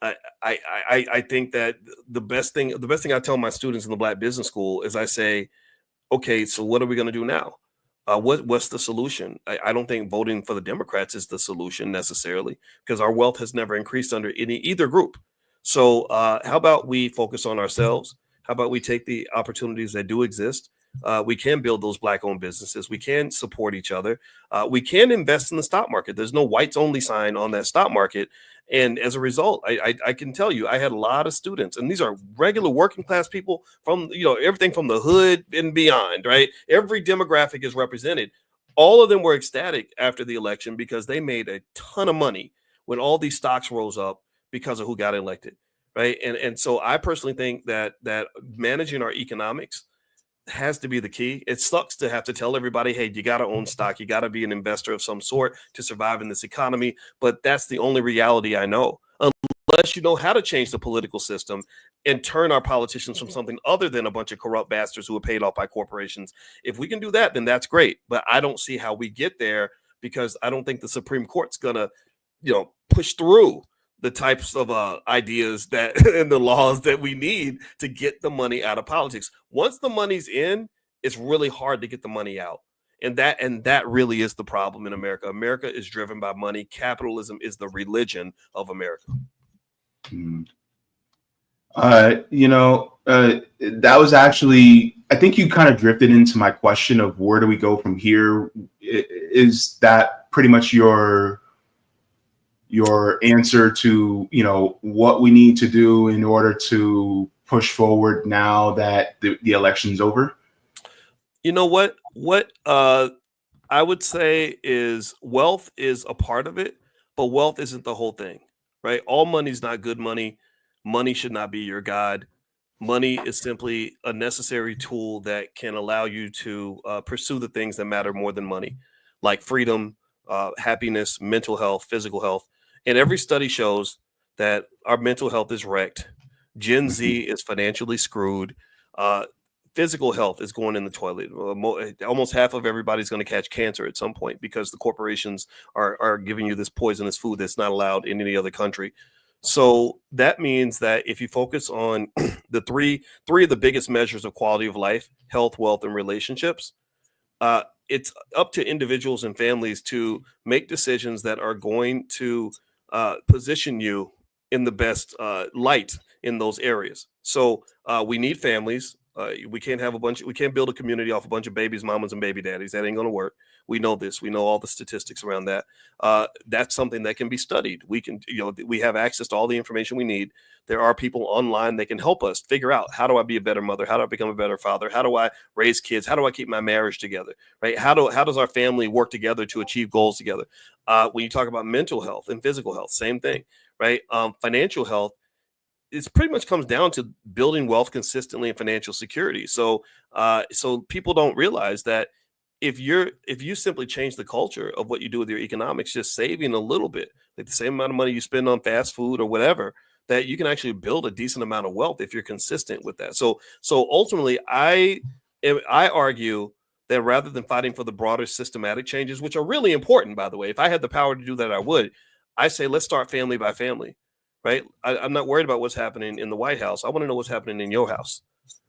C: I think that the best thing I tell my students in the Black Business School is I say, okay, so what are we going to do now? What's the solution? I don't think voting for the Democrats is the solution necessarily because our wealth has never increased under either group. So how about we focus on ourselves? How about we take the opportunities that do exist? We can build those Black-owned businesses. We can support each other. We can invest in the stock market. There's no whites-only sign on that stock market. And as a result, I can tell you, I had a lot of students, and these are regular working class people from, everything from the hood and beyond, right? Every demographic is represented. All of them were ecstatic after the election because they made a ton of money when all these stocks rose up because of who got elected. Right. And so I personally think that managing our economics has to be the key. It sucks to have to tell everybody, hey, you got to own stock. You got to be an investor of some sort to survive in this economy. But that's the only reality I know, unless you know how to change the political system and turn our politicians from something other than a bunch of corrupt bastards who are paid off by corporations. If we can do that, then that's great. But I don't see how we get there because I don't think the Supreme Court's going to, push through the types of ideas that and the laws that we need to get the money out of politics. Once the money's in, it's really hard to get the money out. And that really is the problem in America. America is driven by money. Capitalism is the religion of America.
A: That was actually, I think you kind of drifted into my question of where do we go from here? Is that pretty much your answer to, what we need to do in order to push forward now that the election's over?
C: You know what I would say is wealth is a part of it, but wealth isn't the whole thing, right? All money's not good money. Money should not be your God. Money is simply a necessary tool that can allow you to pursue the things that matter more than money, like freedom, happiness, mental health, physical health. And every study shows that our mental health is wrecked. Gen Z is financially screwed. Physical health is going in the toilet. Almost half of everybody's going to catch cancer at some point because the corporations are giving you this poisonous food that's not allowed in any other country. So that means that if you focus on the three of the biggest measures of quality of life, health, wealth, and relationships, it's up to individuals and families to make decisions that are going to position you in the best light in those areas. So we need families. We can't build a community off a bunch of babies, mamas, and baby daddies. That ain't going to work. We know this. We know all the statistics around that. That's something that can be studied. We have access to all the information we need. There are people online that can help us figure out, how do I be a better mother? How do I become a better father? How do I raise kids? How do I keep my marriage together? Right? How does our family work together to achieve goals together? When you talk about mental health and physical health, same thing, right? Financial health, it pretty much comes down to building wealth consistently and financial security. So people don't realize that if you simply change the culture of what you do with your economics, just saving a little bit, like the same amount of money you spend on fast food or whatever, that you can actually build a decent amount of wealth if you're consistent with that. So ultimately, I argue that rather than fighting for the broader systematic changes, which are really important, by the way, if I had the power to do that, I would. I say, let's start family by family. Right. I'm not worried about what's happening in the White House. I want to know what's happening in your house,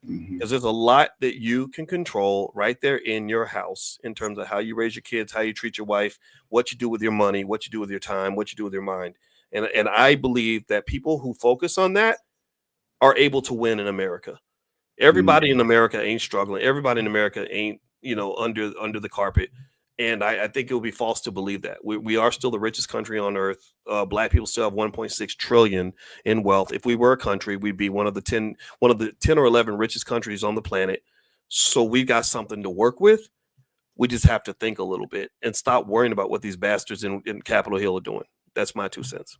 C: because there's a lot that you can control right there in your house in terms of how you raise your kids, how you treat your wife, what you do with your money, what you do with your time, what you do with your mind. And I believe that people who focus on that are able to win in America. Everybody in America ain't struggling. Everybody in America ain't, under the carpet. And I think it would be false to believe that. We are still the richest country on earth. Black people still have 1.6 trillion in wealth. If we were a country, we'd be one of the 10 or 11 richest countries on the planet. So we've got something to work with. We just have to think a little bit and stop worrying about what these bastards in Capitol Hill are doing. That's my 2 cents.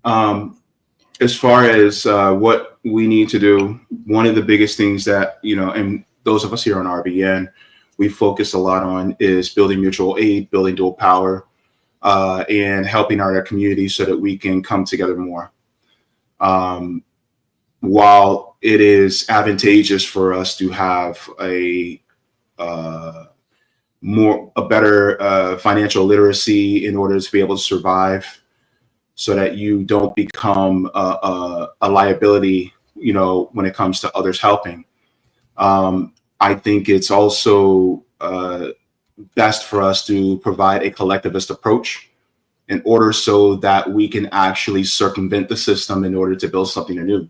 A: As far as what we need to do, one of the biggest things that, and those of us here on RBN, we focus a lot on is building mutual aid, building dual power, and helping our community so that we can come together more. While it is advantageous for us to have a better financial literacy in order to be able to survive, so that you don't become a liability, when it comes to others helping. I think it's also best for us to provide a collectivist approach in order so that we can actually circumvent the system in order to build something anew.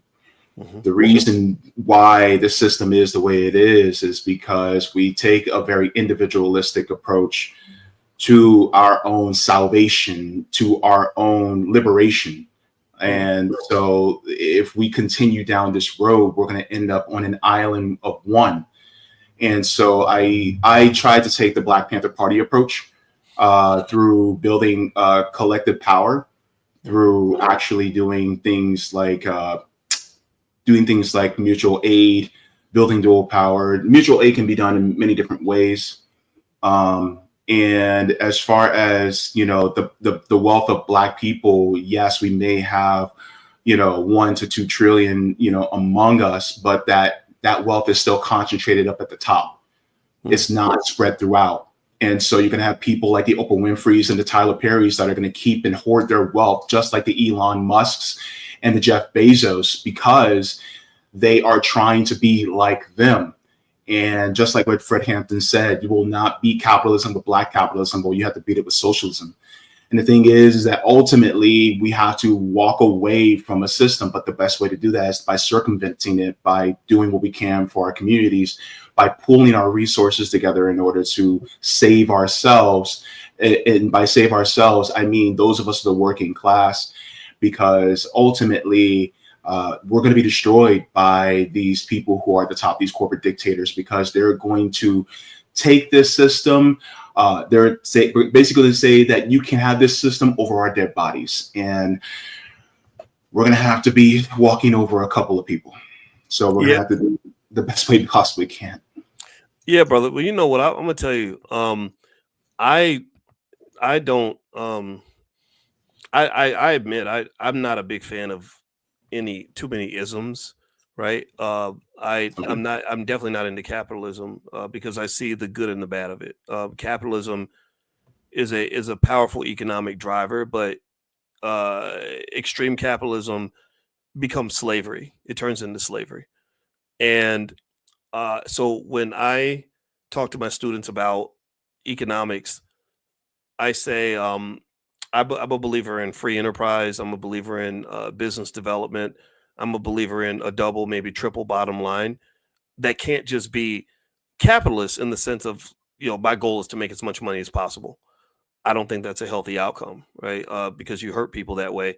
A: The reason why the system is the way it is because we take a very individualistic approach to our own salvation, to our own liberation. And so if we continue down this road, we're going to end up on an island of one. And so I tried to take the Black Panther Party approach through building collective power, through actually doing things like mutual aid, building dual power. Mutual aid can be done in many different ways. And as far as, the wealth of Black people, yes, we may have, 1 to 2 trillion, among us, but that wealth is still concentrated up at the top. It's not spread throughout. And so you're going to have people like the Oprah Winfreys and the Tyler Perrys that are going to keep and hoard their wealth, just like the Elon Musks and the Jeff Bezos, because they are trying to be like them. And just like what Fred Hampton said, you will not beat capitalism with Black capitalism, but you have to beat it with socialism. And the thing is that ultimately we have to walk away from a system. But the best way to do that is by circumventing it, by doing what we can for our communities, by pooling our resources together in order to save ourselves. And by save ourselves, I mean those of us in the working class, because ultimately we're going to be destroyed by these people who are at the top, these corporate dictators, because they're going to take this system, They're basically to say that you can have this system over our dead bodies, and we're going to have to be walking over a couple of people. So we're going to have to do the best way we possibly can.
C: Yeah, brother. Well, you know what? I'm going to tell you. I don't. I admit I'm not a big fan of too many isms, right? I'm definitely not into capitalism because I see the good and the bad of it. Capitalism is a powerful economic driver, but extreme capitalism becomes slavery. It turns into slavery. And so when I talk to my students about economics, I say I'm a believer in free enterprise. I'm a believer in business development. I'm a believer in a double, maybe triple bottom line that can't just be capitalist in the sense of, my goal is to make as much money as possible. I don't think that's a healthy outcome, right? Because you hurt people that way.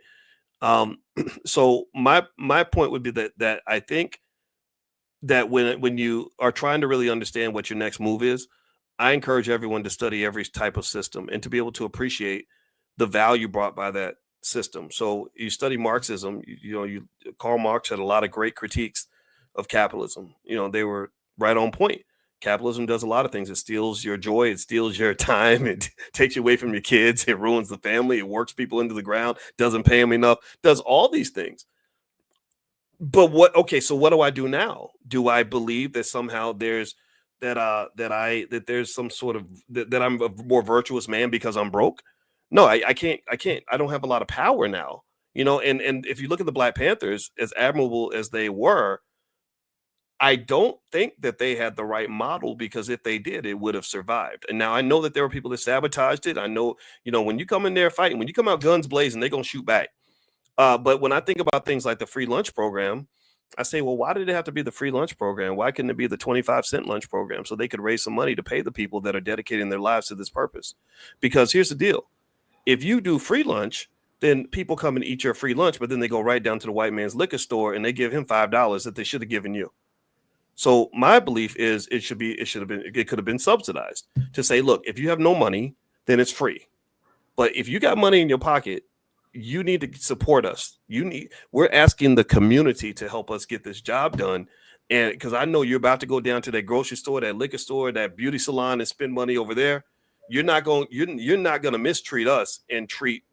C: So my point would be that I think that when you are trying to really understand what your next move is, I encourage everyone to study every type of system and to be able to appreciate the value brought by that system. So you study Marxism, Karl Marx had a lot of great critiques of capitalism. They were right on point. Capitalism does a lot of things. It steals your joy. It steals your time. It takes you away from your kids. It ruins the family. It works people into the ground, doesn't pay them enough, does all these things. But so what do I do now? Do I believe that somehow there's that there's some sort of that I'm a more virtuous man because I'm broke? No, I can't. I don't have a lot of power now, and if you look at the Black Panthers, as admirable as they were, I don't think that they had the right model, because if they did, it would have survived. And now I know that there were people that sabotaged it. I know, when you come in there fighting, when you come out guns blazing, they're going to shoot back. But when I think about things like the free lunch program, I say, well, why did it have to be the free lunch program? Why couldn't it be the 25-cent lunch program so they could raise some money to pay the people that are dedicating their lives to this purpose? Because here's the deal. If you do free lunch, then people come and eat your free lunch, but then they go right down to the white man's liquor store and they give him $5 that they should have given you. So my belief is it could have been subsidized to say, look, if you have no money, then it's free. But if you got money in your pocket, you need to support us. We're asking the community to help us get this job done. And because I know you're about to go down to that grocery store, that liquor store, that beauty salon and spend money over there. You're not going to mistreat us and treat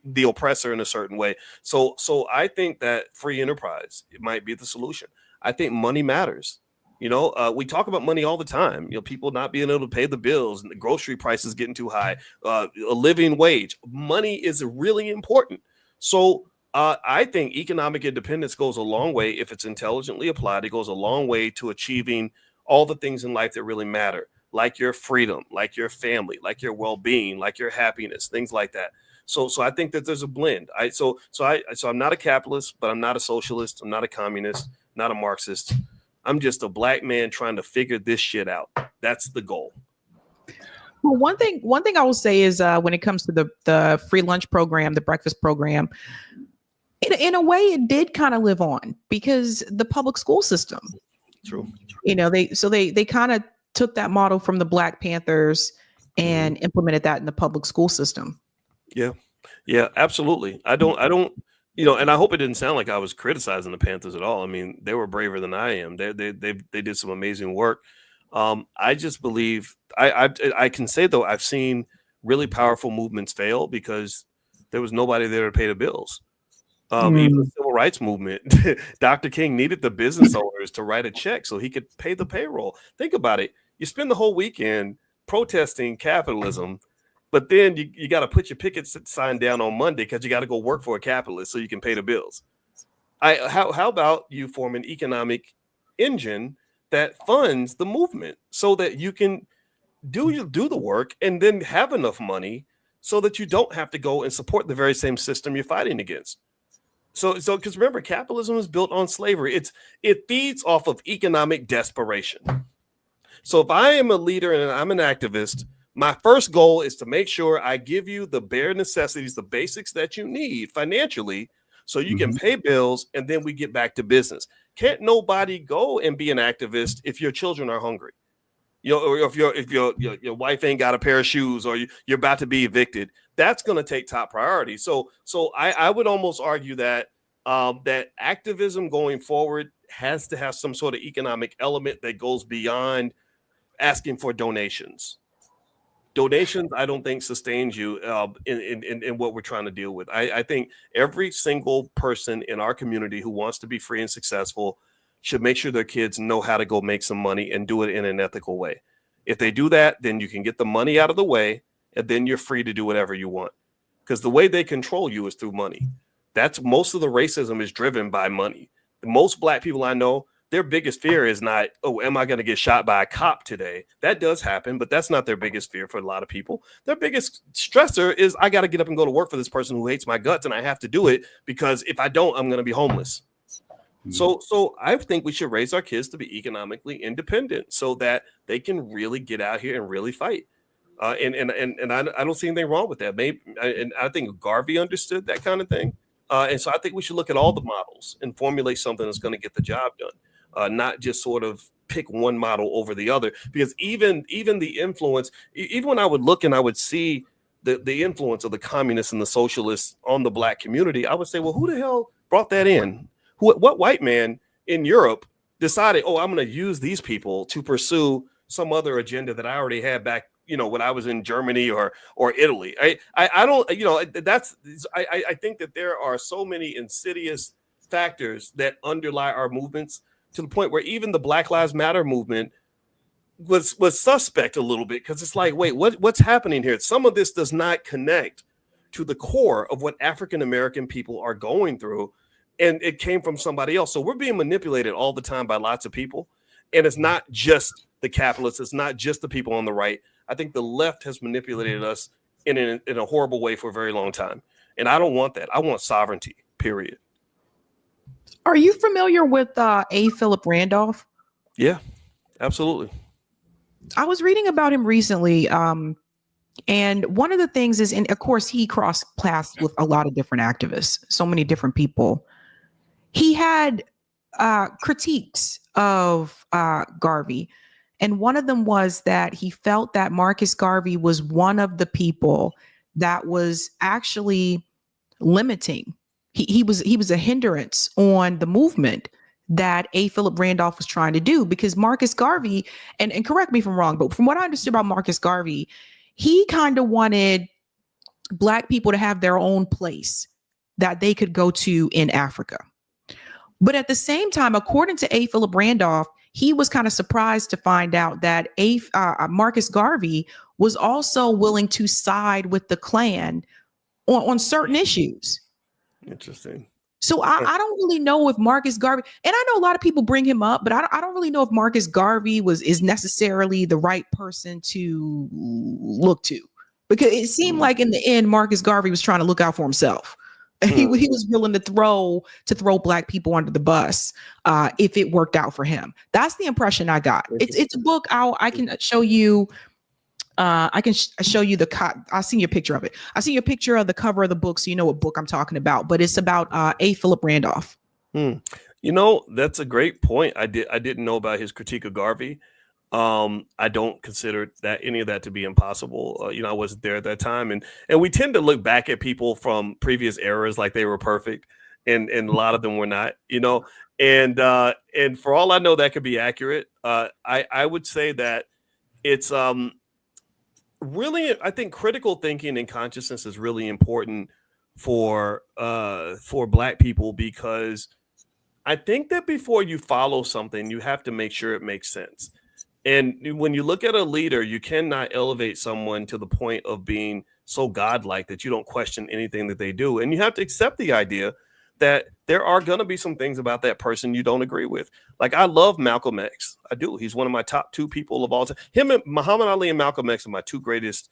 C: the oppressor in a certain way. So I think that free enterprise, it might be the solution. I think money matters. We talk about money all the time. People not being able to pay the bills and the grocery prices getting too high, a living wage. Money is really important. So I think economic independence goes a long way if it's intelligently applied. It goes a long way to achieving all the things in life that really matter, like your freedom, like your family, like your well-being, like your happiness, things like that. So I think that there's a blend. So I'm not a capitalist, but I'm not a socialist. I'm not a communist, not a Marxist. I'm just a Black man trying to figure this shit out. That's the goal.
B: Well, one thing I will say is when it comes to the free lunch program, the breakfast program, in a way, it did kind of live on because the public school system.
C: True.
B: They kind of took that model from the Black Panthers and implemented that in the public school system.
C: Yeah, absolutely. I don't, and I hope it didn't sound like I was criticizing the Panthers at all. I mean, they were braver than I am. They did some amazing work. I just believe I can say, though, I've seen really powerful movements fail because there was nobody there to pay the bills. Even the civil rights movement, Dr. King needed the business owners to write a check so he could pay the payroll. Think about it. You spend the whole weekend protesting capitalism, but then you got to put your picket sign down on Monday because you got to go work for a capitalist so you can pay the bills. How about you form an economic engine that funds the movement so that you can do the work and then have enough money so that you don't have to go and support the very same system you're fighting against. So because remember, capitalism is built on slavery. It feeds off of economic desperation. So if I am a leader and I'm an activist, my first goal is to make sure I give you the bare necessities, the basics that you need financially so you can pay bills, and then we get back to business. Can't nobody go and be an activist if your children are hungry? Or if your wife ain't got a pair of shoes, or you're about to be evicted, that's going to take top priority. So I would almost argue that that activism going forward has to have some sort of economic element that goes beyond asking for donations. Donations, I don't think sustains you in what we're trying to deal with. I think every single person in our community who wants to be free and successful should make sure their kids know how to go make some money and do it in an ethical way. If they do that, then you can get the money out of the way, and then you're free to do whatever you want. Because the way they control you is through money. That's most of the racism is driven by money. Most Black people I know, their biggest fear is not, oh, am I going to get shot by a cop today? That does happen, but that's not their biggest fear for a lot of people. Their biggest stressor is, I got to get up and go to work for this person who hates my guts, and I have to do it because if I don't, I'm going to be homeless. So I think we should raise our kids to be economically independent so that they can really get out here and really fight. And I don't see anything wrong with that. Maybe, and I think Garvey understood that kind of thing. And so I think we should look at all the models and formulate something that's going to get the job done, not just sort of pick one model over the other. Because even the influence, even when I would look and I would see the influence of the communists and the socialists on the Black community, I would say, well, who the hell brought that in? What white man in Europe decided, oh, I'm going to use these people to pursue some other agenda that I already had back, when I was in Germany or Italy? I don't, I think that there are so many insidious factors that underlie our movements to the point where even the Black Lives Matter movement was suspect a little bit, because it's like, wait, what's happening here? Some of this does not connect to the core of what African American people are going through. And it came from somebody else. So we're being manipulated all the time by lots of people. And it's not just the capitalists. It's not just the people on the right. I think the left has manipulated us in a horrible way for a very long time. And I don't want that. I want sovereignty, period.
B: Are you familiar with A. Philip Randolph?
C: Yeah, absolutely.
B: I was reading about him recently. And one of the things is, and of course, he crossed paths with a lot of different activists, so many different people. He had critiques of Garvey. And one of them was that he felt that Marcus Garvey was one of the people that was actually limiting. He was a hindrance on the movement that A. Philip Randolph was trying to do, because Marcus Garvey, and correct me if I'm wrong, but from what I understood about Marcus Garvey, he kind of wanted Black people to have their own place that they could go to in Africa. But at the same time, according to A. Philip Randolph, he was kind of surprised to find out that Marcus Garvey was also willing to side with the Klan on certain issues.
C: Interesting.
B: So I don't really know if Marcus Garvey, and I know a lot of people bring him up, but I don't really know if Marcus Garvey is necessarily the right person to look to, because it seemed like in the end, Marcus Garvey was trying to look out for himself. He was willing to throw Black people under the bus if it worked out for him. That's the impression I got. It's a book. I can show you. I can show you I'll send you a picture of it. I'll send you a picture of the cover of the book so you know what book I'm talking about. But it's about A. Philip Randolph.
C: That's a great point. I didn't know about his critique of Garvey. I don't consider that any of that to be impossible. I wasn't there at that time, and we tend to look back at people from previous eras like they were perfect, and a lot of them were not. And for all I know, that could be accurate. I would say that it's really, I think critical thinking and consciousness is really important for Black people, because I think that before you follow something, you have to make sure it makes sense. And when you look at a leader, you cannot elevate someone to the point of being so godlike that you don't question anything that they do. And you have to accept the idea that there are going to be some things about that person you don't agree with. Like, I love Malcolm X. I do. He's one of my top two people of all time. Him and Muhammad Ali and Malcolm X are my two greatest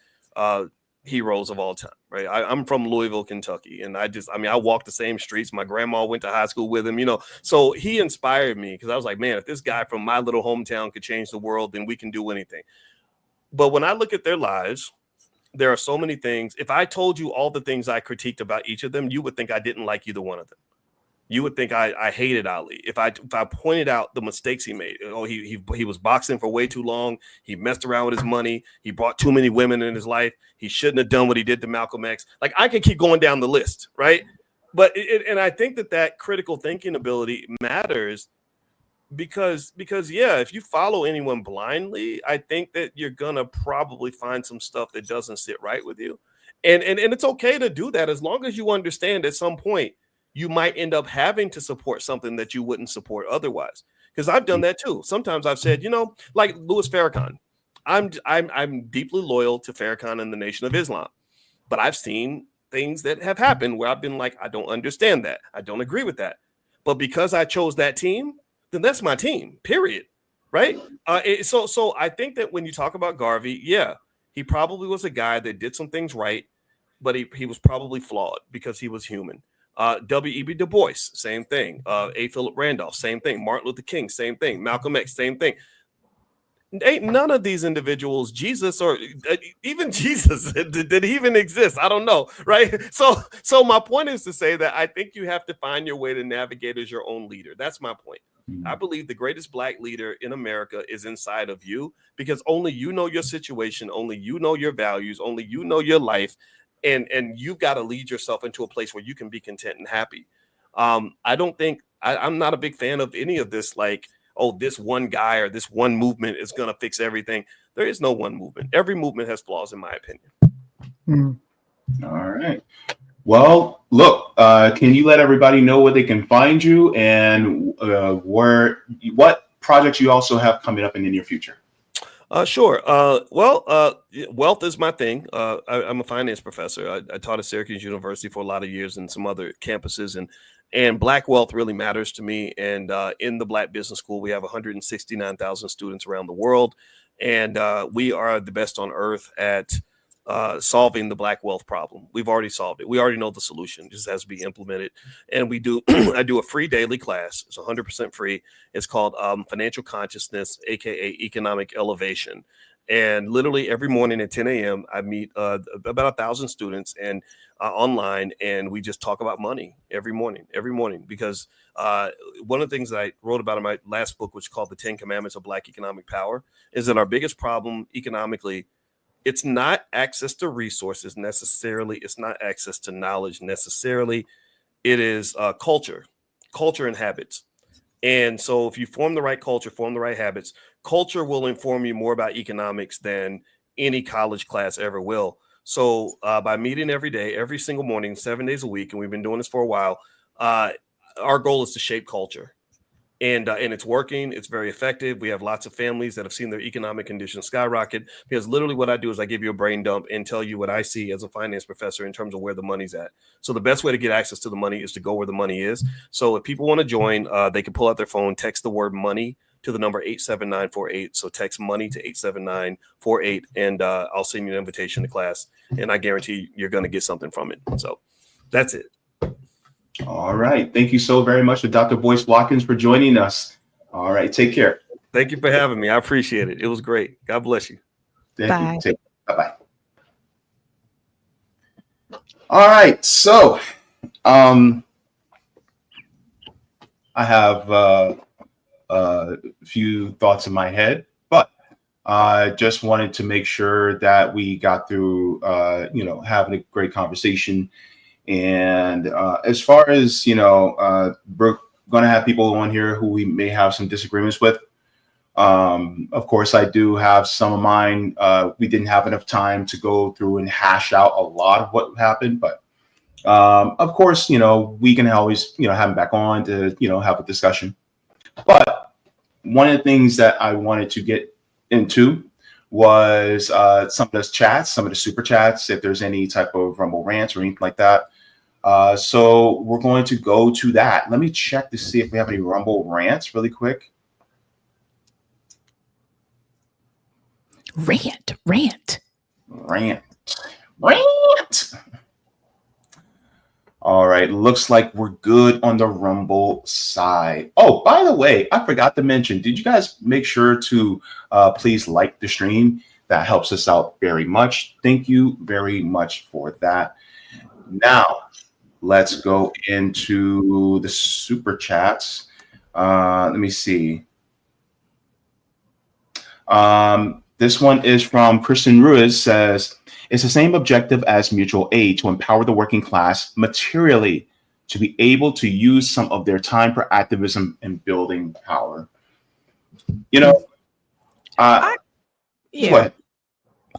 C: heroes of all time, right? I'm from Louisville, Kentucky, and I walked the same streets. My grandma went to high school with him, so he inspired me, because I was like, man, if this guy from my little hometown could change the world, then we can do anything. But when I look at their lives, there are so many things. If I told you all the things I critiqued about each of them, you would think I didn't like either one of them. you would think I hated Ali. If I pointed out the mistakes he made, oh, he was boxing for way too long. He messed around with his money. He brought too many women in his life. He shouldn't have done what he did to Malcolm X. Like, I could keep going down the list, right? But and I think that critical thinking ability matters because yeah, if you follow anyone blindly, I think that you're gonna probably find some stuff that doesn't sit right with you. And it's okay to do that as long as you understand at some point you might end up having to support something that you wouldn't support otherwise. Because I've done that too. Sometimes I've said, like Louis Farrakhan, I'm deeply loyal to Farrakhan and the Nation of Islam, but I've seen things that have happened where I've been like, I don't understand that. I don't agree with that. But because I chose that team, then that's my team, period. Right? So I think that when you talk about Garvey, yeah, he probably was a guy that did some things right, but he was probably flawed because he was human. W.E.B. Du Bois, same thing. A. Philip Randolph, same thing. Martin Luther King, same thing. Malcolm X, same thing. Ain't none of these individuals, Jesus, or even Jesus, did he even exist? I don't know, right? So my point is to say that I think you have to find your way to navigate as your own leader. That's my point. I believe the greatest Black leader in America is inside of you, because only you know your situation, only you know your values, only you know your life, and you've got to lead yourself into a place where you can be content and happy. I don't think I'm not a big fan of any of this, like, oh, this one guy or this one movement is going to fix everything. There is no one movement. Every movement has flaws, in my opinion.
A: All right. Well, look, can you let everybody know where they can find you and what projects you also have coming up in the near future?
C: Sure. Wealth is my thing. I'm a finance professor. I taught at Syracuse University for a lot of years and some other campuses, and Black wealth really matters to me. And in the Black Business School, we have 169,000 students around the world, and we are the best on earth at solving the Black wealth problem. We've already solved it. We already know the solution. It just has to be implemented. And we do. I do a free daily class. It's 100% free. It's called Financial Consciousness, aka Economic Elevation. And literally every morning at 10 a.m., I meet about 1,000 students and online, and we just talk about money every morning, because one of the things that I wrote about in my last book, which is called The 10 Commandments of Black Economic Power, is that our biggest problem economically, it's not access to resources necessarily. It's not access to knowledge necessarily. It is culture and habits. And so if you form the right culture, form the right habits, culture will inform you more about economics than any college class ever will. So by meeting every day, every single morning, 7 days a week, and we've been doing this for a while, our goal is to shape culture. And it's working. It's very effective. We have lots of families that have seen their economic conditions skyrocket, because literally what I do is I give you a brain dump and tell you what I see as a finance professor in terms of where the money's at. So the best way to get access to the money is to go where the money is. So if people want to join, they can pull out their phone, text the word money to the number 87948. So text money to 87948, and I'll send you an invitation to class. And I guarantee you're going to get something from it. So that's it.
A: All right. Thank you so very much to Dr. Boyce Watkins for joining us. All right. Take care.
C: Thank you for having me. I appreciate it. It was great. God bless you.
B: Bye.
A: Bye-bye. All right. So I have a few thoughts in my head, but I just wanted to make sure that we got through, having a great conversation. And as far as, we're going to have people on here who we may have some disagreements with. Of course, I do have some of mine. We didn't have enough time to go through and hash out a lot of what happened. But of course, we can always, have them back on to, have a discussion. But one of the things that I wanted to get into was some of those chats, some of the super chats, if there's any type of Rumble rants or anything like that. So we're going to go to that. Let me check to see if we have any Rumble rants really quick.
B: Rant.
A: All right. Looks like we're good on the Rumble side. Oh, by the way, I forgot to mention, did you guys make sure to please like the stream? That helps us out very much. Thank you very much for that. Now, let's go into the super chats. Let me see. This one is from Kristen Ruiz, says, it's the same objective as mutual aid, to empower the working class materially to be able to use some of their time for activism and building power. You know,
B: yeah.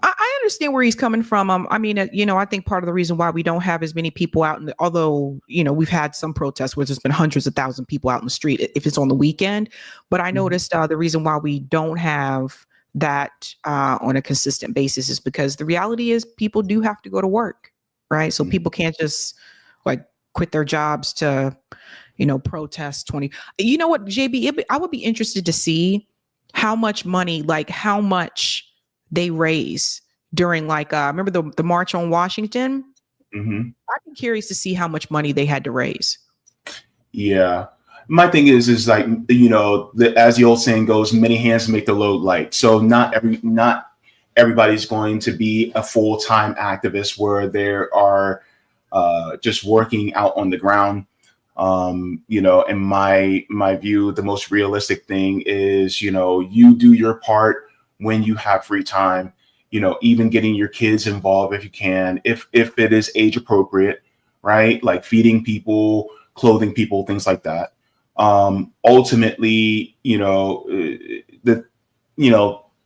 B: I understand where he's coming from. I mean, I think part of the reason why we don't have as many people out, although, we've had some protests where there's been hundreds of thousands of people out in the street if it's on the weekend. But I noticed the reason why we don't have that on a consistent basis is because the reality is people do have to go to work, right? So people can't just quit their jobs to, protest 20. You know what, Jaybe, I would be interested to see how much money, how much they raise during remember the March on Washington?
A: Mm-hmm.
B: I'd be curious to see how much money they had to raise.
A: Yeah. My thing is as the old saying goes, many hands make the load light. So not everybody's going to be a full-time activist where there are just working out on the ground. In my view, the most realistic thing is, you do your part when you have free time, even getting your kids involved if you can, if it is age appropriate, right? Like feeding people, clothing people, things like that. Ultimately,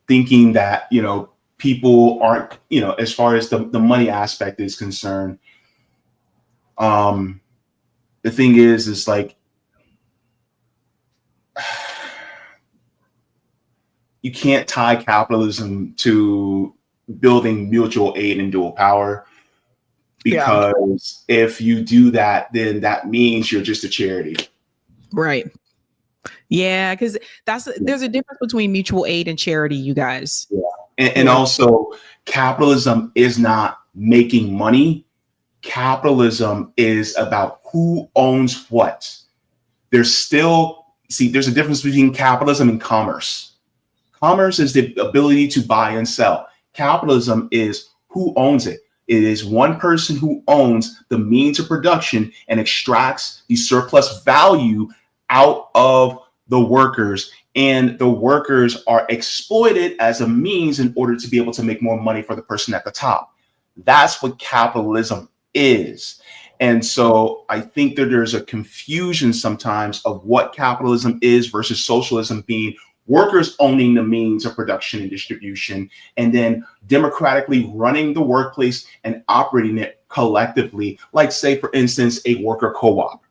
A: thinking that, people aren't, as far as the money aspect is concerned, the thing is you can't tie capitalism to building mutual aid and dual power, because if you do that, then that means you're just a charity.
B: Right. Yeah, because there's a difference between mutual aid and charity, you guys.
A: Yeah. And also, capitalism is not making money. Capitalism is about who owns what. There's a difference between capitalism and commerce. Commerce is the ability to buy and sell. Capitalism is who owns it. It is one person who owns the means of production and extracts the surplus value out of the workers, and the workers are exploited as a means in order to be able to make more money for the person at the top. That's what capitalism is. And so I think that there's a confusion sometimes of what capitalism is versus socialism being workers owning the means of production and distribution, and then democratically running the workplace and operating it collectively, like, say, for instance, a worker co-op.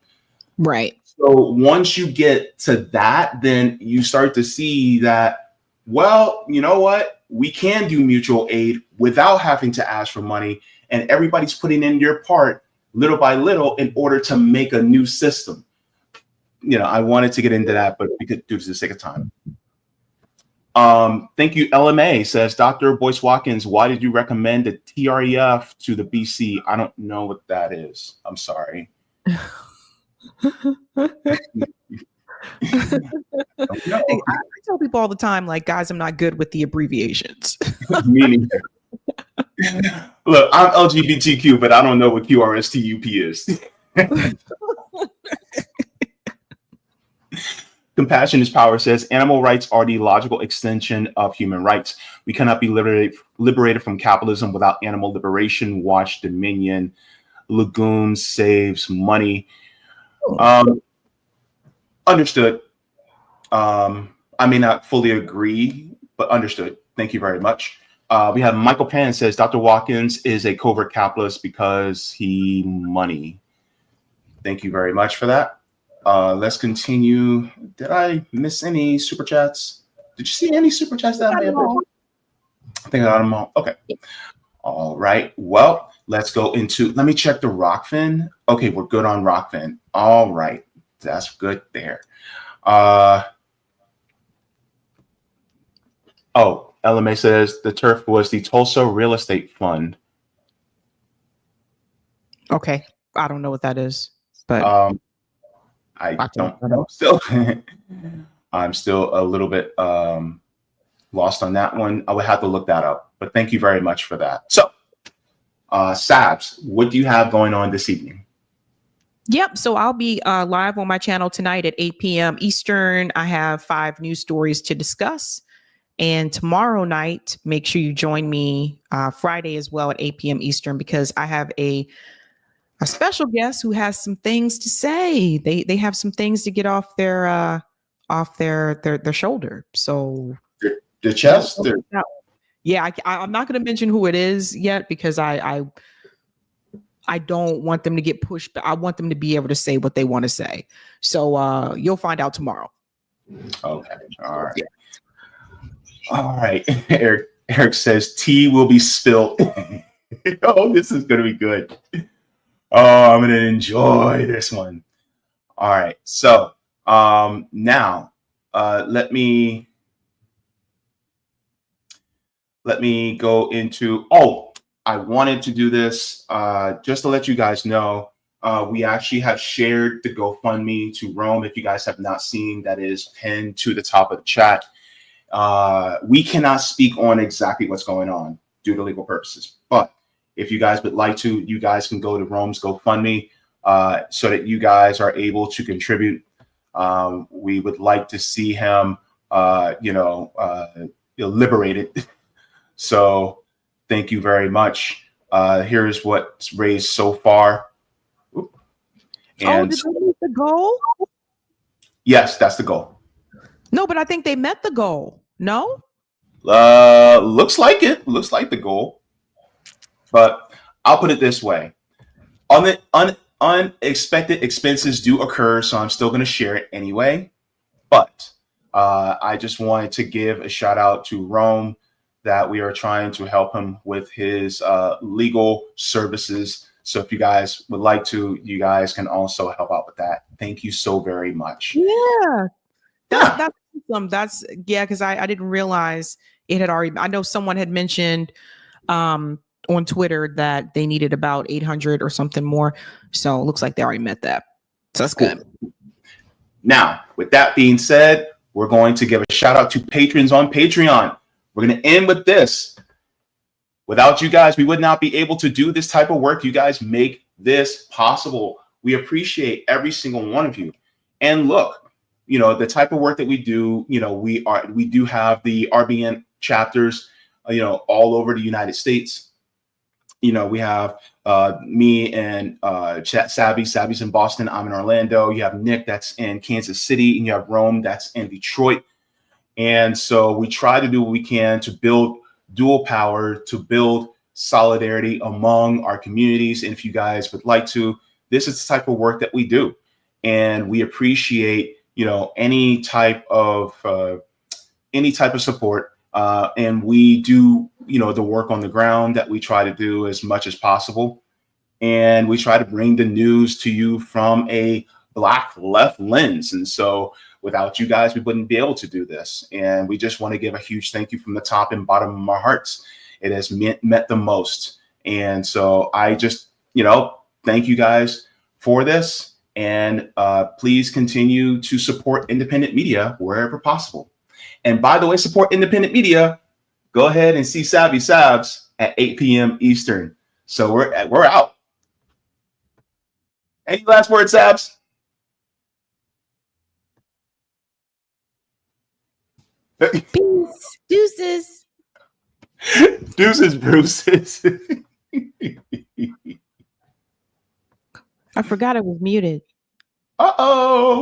B: Right.
A: So once you get to that, then you start to see that, well, you know what? We can do mutual aid without having to ask for money, and everybody's putting in their part little by little in order to make a new system. I wanted to get into that, but we could do it to the sake of time. Thank you. LMA says, Dr. Boyce Watkins, why did you recommend the TREF to the BC? I don't know what that is. I'm sorry.
B: I tell people all the time, guys, I'm not good with the abbreviations.
A: Meaning, look, I'm LGBTQ, but I don't know what QRSTUP is. Compassion is Power says, animal rights are the logical extension of human rights. We cannot be liberated from capitalism without animal liberation. Watch Dominion. Legumes saves money. Understood. I may not fully agree, but understood. Thank you very much. We have Michael Pan says, Dr. Watkins is a covert capitalist because he money. Thank you very much for that. Let's continue. Did I miss any super chats? Did you see any super chats that I may have missed? I think I got them all. Okay. All right. Well, let's go into, let me check the Rockfin. Okay, we're good on Rockfin. All right. That's good there. LMA says the turf was the Tulsa Real Estate Fund.
B: Okay. I don't know what that is, but
A: I don't know still. I'm still a little bit lost on that one. I would have to look that up, but thank you very much for that. So, Sabs, what do you have going on this evening?
B: Yep. So I'll be live on my channel tonight at 8 p.m. Eastern. I have 5 news stories to discuss. And tomorrow night, make sure you join me Friday as well at 8 p.m. Eastern, because I have a special guest who has some things to say. They have some things to get off their shoulder. So
A: the chest.
B: Yeah, I'm not going to mention who it is yet, because I don't want them to get pushed, but I want them to be able to say what they want to say. So you'll find out tomorrow.
A: Okay. All right. Yeah. All right. Eric says tea will be spilled. Oh, this is going to be good. Oh, I'm going to enjoy this one. All right. So now let me go into, I wanted to do this just to let you guys know. We actually have shared the GoFundMe to Rome. If you guys have not seen, that is pinned to the top of the chat. We cannot speak on exactly what's going on due to legal purposes. But if you guys would like to, you guys can go to Rome's GoFundMe so that you guys are able to contribute. We would like to see him, liberated. So thank you very much. Here's what's raised so far. And
B: did they meet the goal?
A: Yes, that's the goal.
B: No, but I think they met the goal. No?
A: Looks like it. Looks like the goal. But I'll put it this way. Unexpected expenses do occur, so I'm still going to share it anyway. But I just wanted to give a shout out to Rome that we are trying to help him with his legal services. So if you guys would like to, you guys can also help out with that. Thank you so very much.
B: Yeah. That's awesome. Because I didn't realize it had already. I know someone had mentioned on Twitter that they needed about 800 or something more. So it looks like they already met that. So that's good.
A: Now, with that being said, we're going to give a shout out to patrons on Patreon. We're going to end with this. Without you guys, we would not be able to do this type of work. You guys make this possible. We appreciate every single one of you. And look, the type of work that we do, we do have the RBN chapters, all over the United States. We have me and Sabby. Sabby's in Boston. I'm in Orlando. You have Nick that's in Kansas City, and you have Rome that's in Detroit. And so we try to do what we can to build dual power, to build solidarity among our communities. And if you guys would like to, this is the type of work that we do. And we appreciate, any type of support. And we do, the work on the ground that we try to do as much as possible. And we try to bring the news to you from a Black left lens. And so without you guys, we wouldn't be able to do this. And we just want to give a huge thank you from the top and bottom of our hearts. It has meant the most. And so I just, thank you guys for this. And please continue to support independent media wherever possible. And by the way, support independent media. Go ahead and see Savvy Sabs at 8 p.m. Eastern. So we're out. Any last words, Sabs?
B: Peace. Deuces.
A: Deuces, Bruces.
B: I forgot it was muted.
A: Uh-oh.